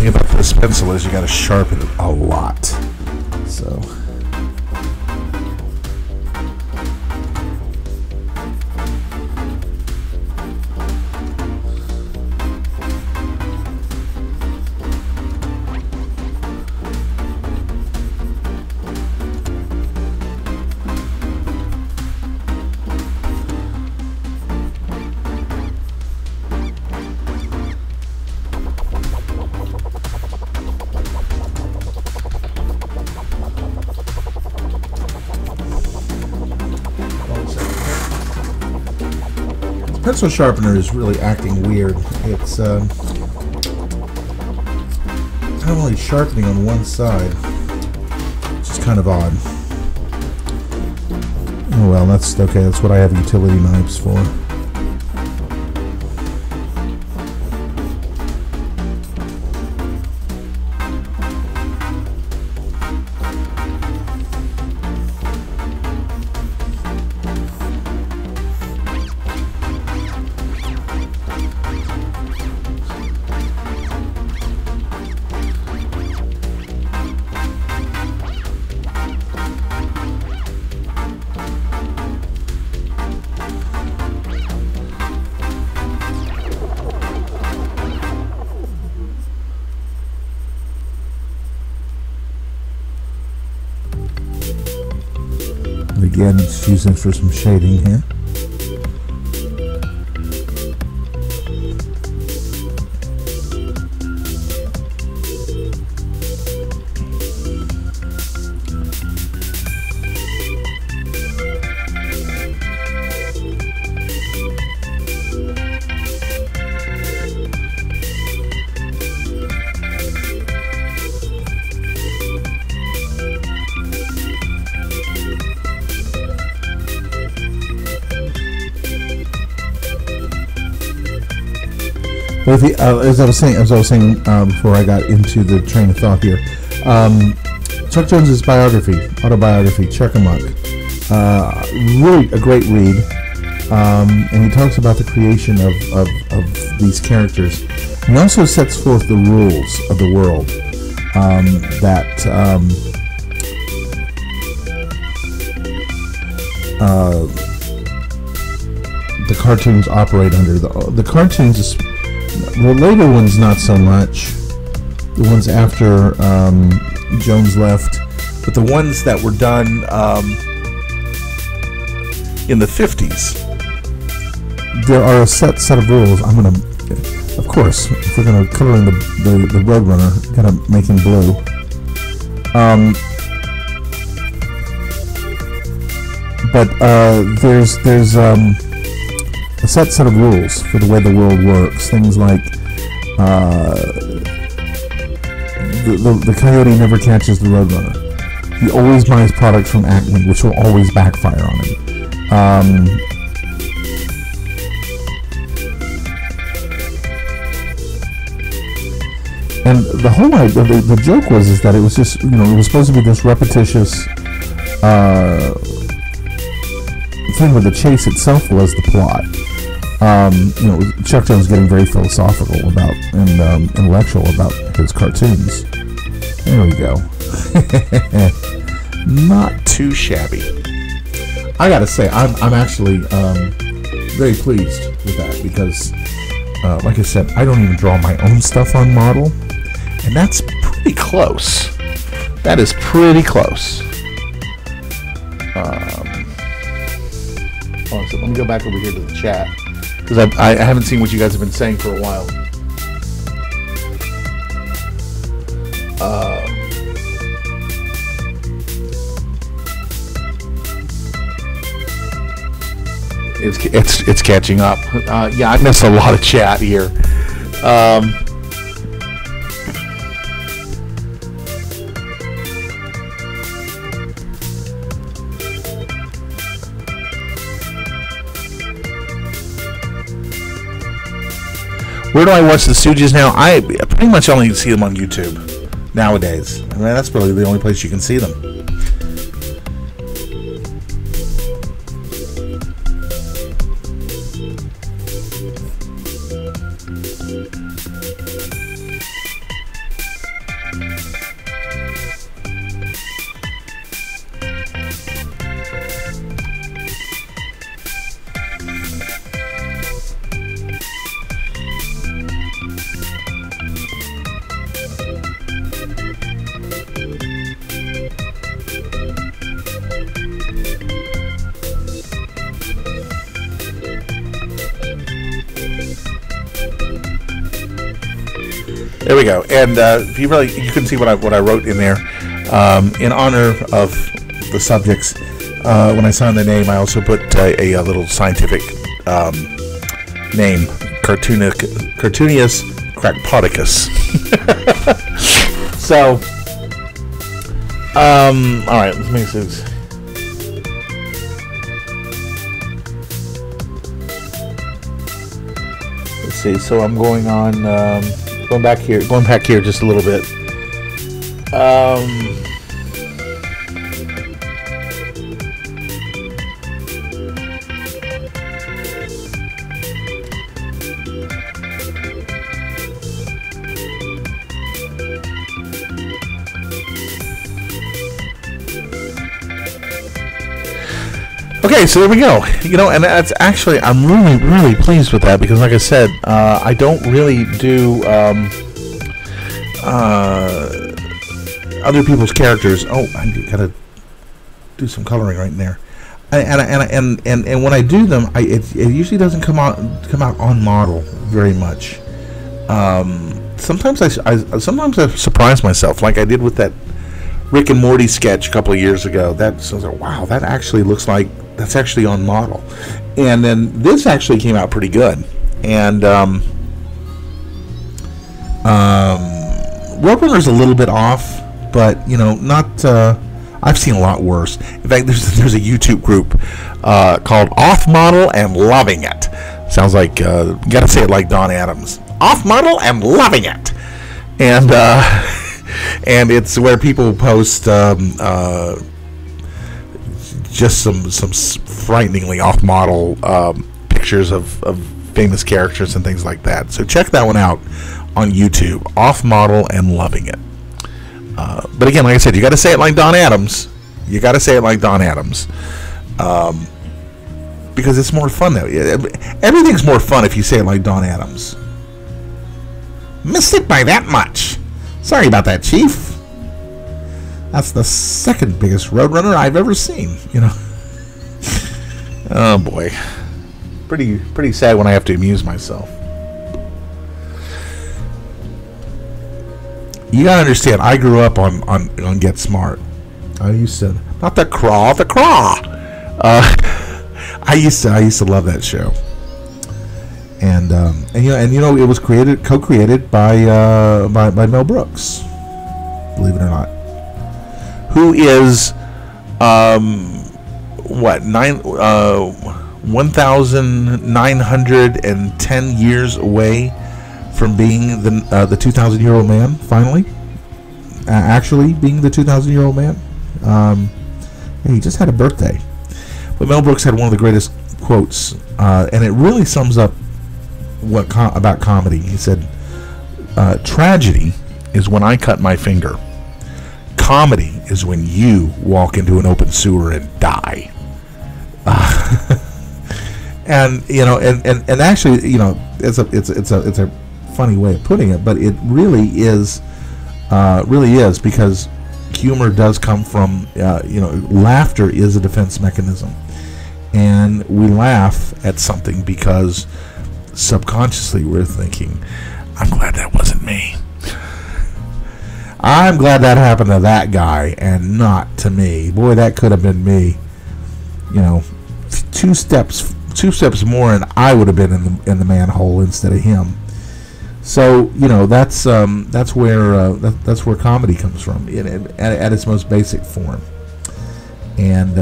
about this pencil is you got to sharpen it a lot. So pencil sharpener is really acting weird. It's kind of only sharpening on one side, which is kind of odd. Oh well, that's okay. That's what I have utility knives for. Again, just using it for some shading here. But as I was saying before I got into the train of thought here, Chuck Jones's autobiography, Chuck-a-Muck, really a great read, and he talks about the creation of these characters. He also sets forth the rules of the world that the cartoons operate under. The cartoons, the later ones not so much. The ones after Jones left, but the ones that were done in the 50s, there are a set of rules. I'm gonna, of course, if we're gonna color in the Roadrunner, gotta make him blue. But there's a set of rules for the way the world works. Things like the coyote never catches the Roadrunner. He always buys products from Acme, which will always backfire on him. And the whole idea, the joke was that it was just, it was supposed to be this repetitious thing, where the chase itself was the plot. Chuck Jones getting very philosophical about and intellectual about his cartoons. There we go. Not too shabby. I gotta say, I'm actually very pleased with that, because, like I said, I don't even draw my own stuff on model, and that's pretty close. That is pretty close. So let me go back over here to the chat, because I haven't seen what you guys have been saying for a while. It's catching up. Yeah, I missed a lot of chat here. Where do I watch the Stooges now? I pretty much only see them on YouTube nowadays. I mean, that's really the only place you can see them. There we go, and if you can see what I wrote in there. In honor of the subjects, when I signed the name, I also put a little scientific name, Cartoonius crackpodicus. So, all right, let's make this. Let's see. So I'm going on. Going back here just a little bit. Okay, so there we go. And that's actually, I'm really, really pleased with that, because like I said, I don't really do other people's characters. Oh, I gotta do some coloring right in there. And when I do them, it usually doesn't come out on model very much. Sometimes I surprise myself, like I did with that Rick and Morty sketch a couple of years ago. Wow, that actually looks like that's actually on model. And then this actually came out pretty good. And Roadrunner's a little bit off, but not. I've seen a lot worse. In fact, there's a YouTube group called Off Model and Loving It. Sounds like you gotta say it like Don Adams. off model and loving it, and and it's where people post just some frighteningly off model pictures of famous characters and things like that. So check that one out on YouTube, off model and loving it. But again, like I said, you got to say it like Don Adams. You got to say it like Don Adams. Because it's more fun that way. Everything's more fun if you say it like Don Adams. Missed it by that much. Sorry about that, Chief. That's the second biggest Roadrunner I've ever seen. You know. Oh boy, pretty sad when I have to amuse myself. You gotta understand. I grew up on Get Smart. I used to not the craw, the craw. I used to love that show, and you know it was co-created by Mel Brooks, believe it or not, who is 1,910 years away from being the 2,000-year-old man, finally, actually being the 2,000-year-old man. He just had a birthday. But Mel Brooks had one of the greatest quotes, and it really sums up about comedy. He said, "Tragedy is when I cut my finger. Comedy is when you walk into an open sewer and die." And you know, and actually, you know, it's a funny way of putting it, but it really is because humor does come from you know, laughter is a defense mechanism. And we laugh at something because subconsciously we're thinking, I'm glad that wasn't me. I'm glad that happened to that guy and not to me. Boy, that could have been me. You know, two steps more and I would have been in the manhole instead of him. So, you know, that's where comedy comes from at its most basic form. And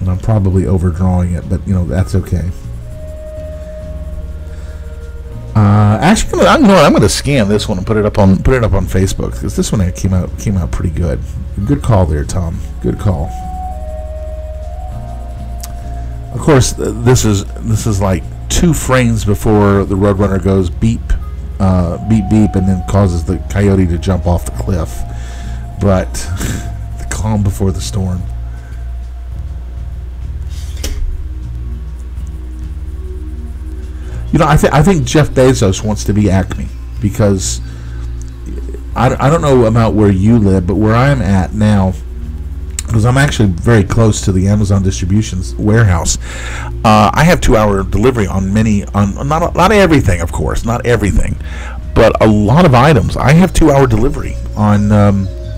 I'm probably overdrawing it, but you know, that's okay. Actually, I'm going to scan this one and put it up on Facebook, because this one came out pretty good. Good call there, Tom. Good call. Of course, this is like 2 frames before the Roadrunner goes beep, beep, beep, and then causes the coyote to jump off the cliff. But the calm before the storm. You know, I think Jeff Bezos wants to be Acme, because I don't know about where you live, but where I'm at now, because I'm actually very close to the Amazon distributions warehouse, I have 2-hour delivery on not everything, of course, not everything, but a lot of items. I have 2-hour delivery on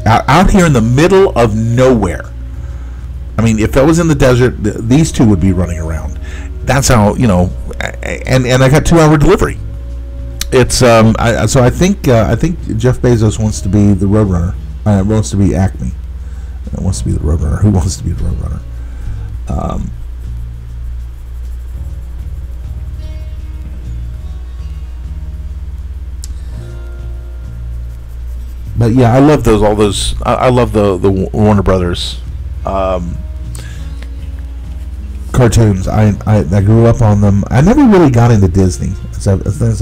out here in the middle of nowhere. I mean, if I was in the desert, these two would be running around. That's how, you know, and I got 2-hour delivery. It's so I think Jeff Bezos wants to be the Roadrunner. Wants to be Acme. Wants to be the Roadrunner. Who wants to be the Roadrunner? But yeah, I love those. All those. I love the Warner Brothers cartoons. I grew up on them. I never really got into Disney. As I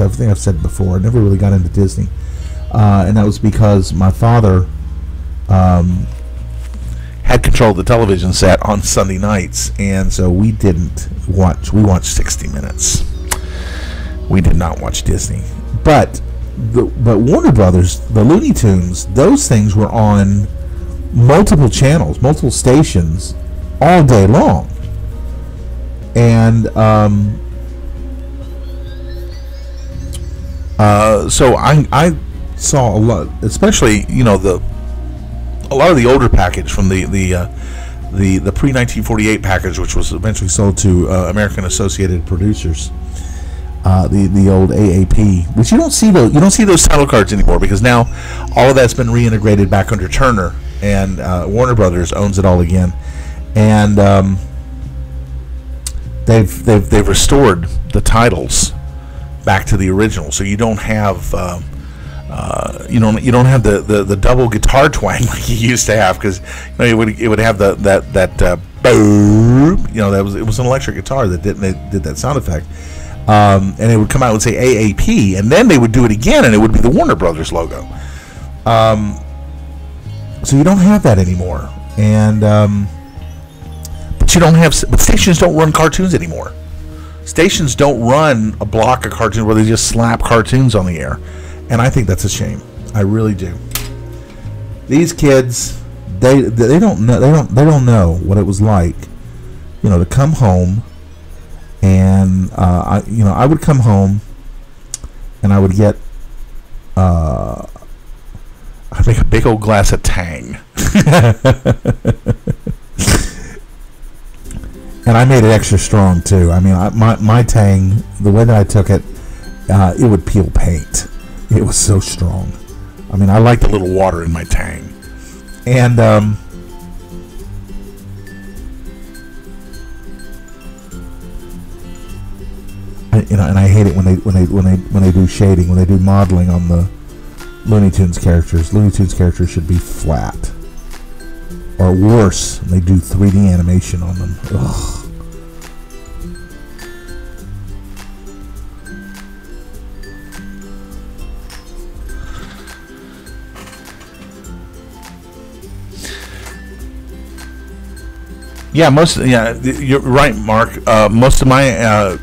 think I've said before, I never really got into Disney, and that was because my father had control of the television set on Sunday nights, and so we didn't watch. We watched 60 Minutes. We did not watch Disney, but Warner Brothers, the Looney Tunes, those things were on multiple channels, multiple stations, all day long. And so I saw a lot, especially, you know, a lot of the older package from the pre-1948 package, which was eventually sold to American Associated Producers. The old AAP, which you don't see those title cards anymore, because now all of that's been reintegrated back under Turner, and Warner Brothers owns it all again, and they've restored the titles back to the original, so you don't have you don't have the double guitar twang like you used to have, because it would have that boom, it was an electric guitar that did that sound effect, and it would come out and say AAP, and then they would do it again, and it would be the Warner Brothers logo. So you don't have that anymore, and but stations don't run cartoons anymore. Stations don't run a block of cartoons where they just slap cartoons on the air, and I think that's a shame. I really do. These kids, they don't know what it was like, to come home, and I would come home, and I would get I'd make a big old glass of Tang. And I made it extra strong too. I mean, my Tang, the way that I took it, it would peel paint. It was so strong. I mean, I liked a little water in my Tang. And I hate it when they do shading, when they do modeling on the Looney Tunes characters. Looney Tunes characters should be flat, or worse, they do 3D animation on them. Ugh. Yeah, you're right, Mark. Most of my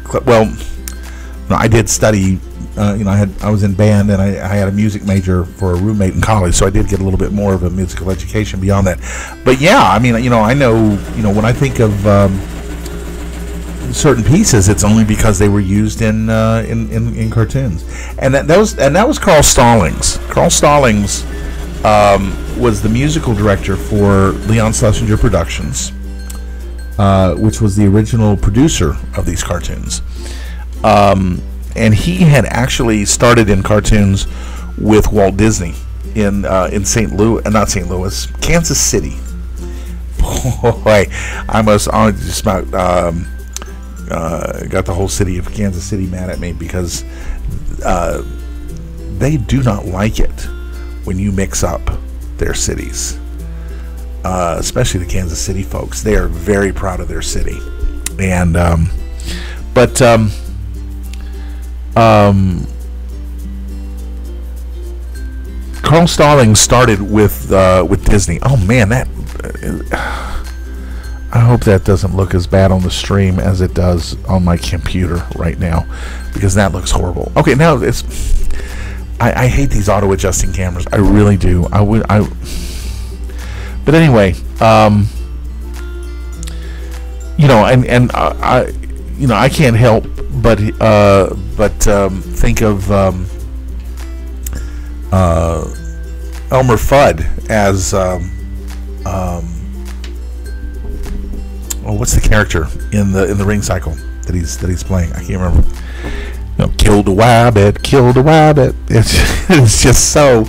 I did study. I was in band, and I had a music major for a roommate in college, so I did get a little bit more of a musical education beyond that. But yeah, I mean, I know, when I think of certain pieces, it's only because they were used in cartoons, and that was Carl Stallings. Carl Stallings was the musical director for Leon Schlesinger Productions, which was the original producer of these cartoons. And he had actually started in cartoons with Walt Disney in St. Louis, not St. Louis, Kansas City. Boy, I just about got the whole city of Kansas City mad at me, because they do not like it when you mix up their cities, especially the Kansas City folks. They are very proud of their city, and Carl Stallings started with Disney. Oh man, I hope that doesn't look as bad on the stream as it does on my computer right now, because that looks horrible. Okay, now I hate these auto adjusting cameras. I really do. But anyway, I can't help but think of Elmer Fudd as what's the character in the Ring Cycle that he's playing? I can't remember. Killed a wabbit, killed a wabbit. It's just so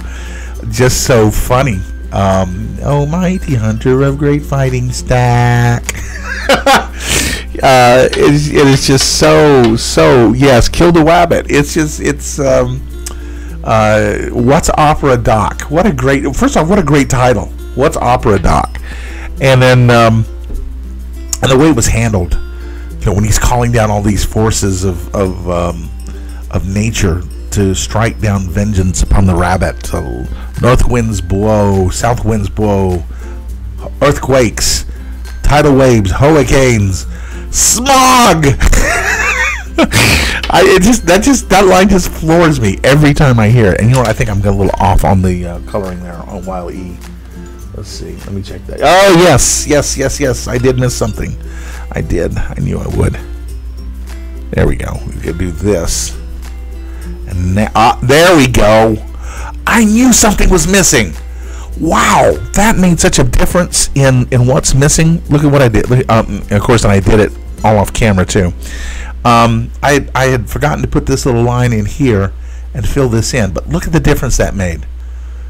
funny. Oh, mighty hunter of great fighting stack. It is just so yes, killed a wabbit. It's What's Opera Doc? First off, what a great title. What's Opera Doc? And then and the way it was handled, when he's calling down all these forces of nature to strike down vengeance upon the rabbit. So north winds blow, south winds blow, earthquakes, tidal waves, hurricanes, smog. That line just floors me every time I hear it. And I think I'm a little off on the coloring there on Wile E. Let's see. Let me check that. Oh yes. I did miss something. I did. I knew I would. There we go. We could do this. And now, there we go. I knew something was missing. Wow, that made such a difference in what's missing. Look at what I did. Of course, and I did it all off camera too. I had forgotten to put this little line in here and fill this in, but look at the difference that made.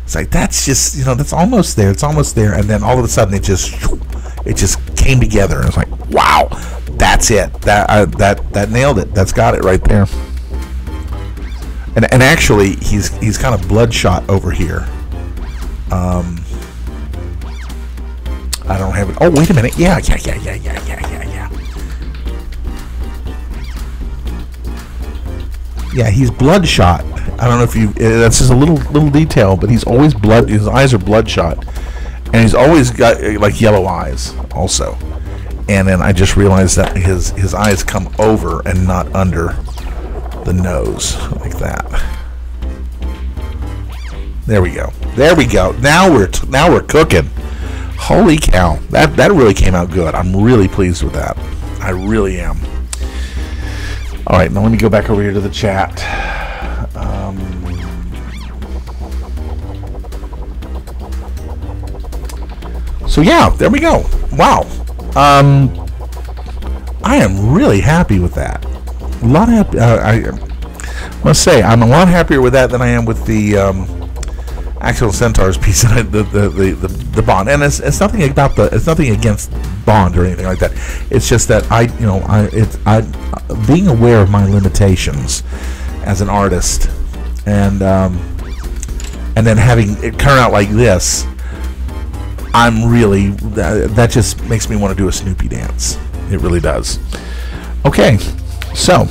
It's like, that's just, that's almost there. It's almost there, and then all of a sudden it just came together. It's like, wow, That's it. That nailed it. That's got it right there. And actually, he's kind of bloodshot over here. I don't have it. Oh, wait a minute. Yeah. Yeah, he's bloodshot. I don't know if you. That's just a little detail, but he's always blood. His eyes are bloodshot, and he's always got like yellow eyes also. And then I just realized that his eyes come over and not under the nose like that. There we go. There we go. Now we're cooking. Holy cow! That really came out good. I'm really pleased with that. I really am. All right, now let me go back over here to the chat. So yeah, there we go. Wow. I am really happy with that. A lot happy. I must say, I'm a lot happier with that than I am with the Accidental Centaurs piece, the Bond. And it's nothing about it's nothing against Bond or anything like that. It's just that I being aware of my limitations as an artist, and then having it turn out like this, I'm really that just makes me want to do a Snoopy dance. It really does. Okay, so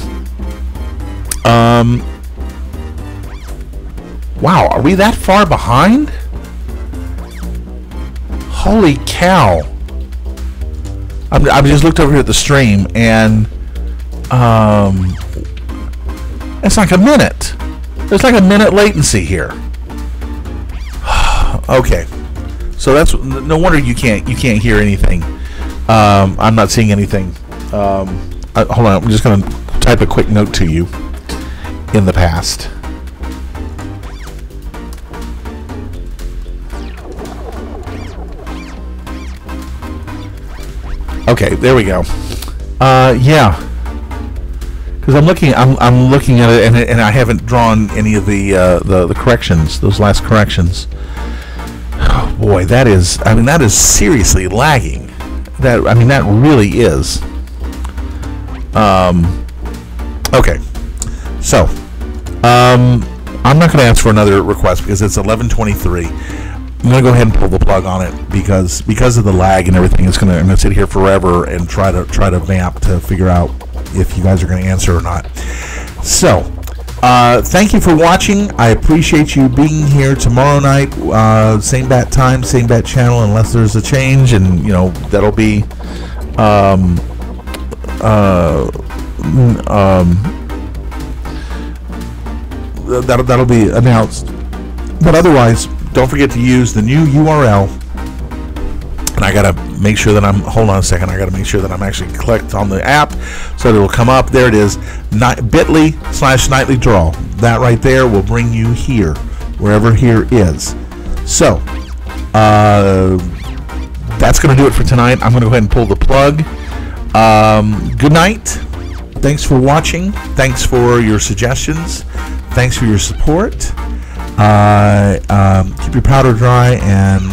wow, are we that far behind? Holy cow! I just looked over here at the stream, and it's like a minute. There's like a minute latency here. Okay, so that's no wonder you can't hear anything. I'm not seeing anything. Hold on, I'm just gonna type a quick note to you in the past. Okay, there we go. Yeah, because I'm looking at it, and I haven't drawn any of the corrections, those last corrections. Oh boy, that is seriously lagging. That really is. Okay, so I'm not going to ask for another request because it's 11:23. I'm going to go ahead and pull the plug on it because of the lag and everything. I'm going to sit here forever and try to vamp to figure out if you guys are going to answer or not. So, thank you for watching. I appreciate you being here tomorrow night. Same bat time, same bat channel, unless there's a change, and that'll be that'll be announced. But otherwise, don't forget to use the new URL. And I gotta make sure that hold on a second, I gotta make sure that I'm actually clicked on the app so that it will come up. There it is, bit.ly/nightlydraw. That right there will bring you here, wherever here is. So, that's gonna do it for tonight. I'm gonna go ahead and pull the plug. Good night. Thanks for watching. Thanks for your suggestions. Thanks for your support. Keep your powder dry and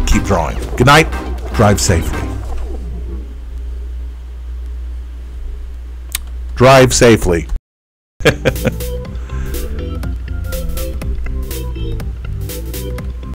keep drawing. Good night. Drive safely. Drive safely.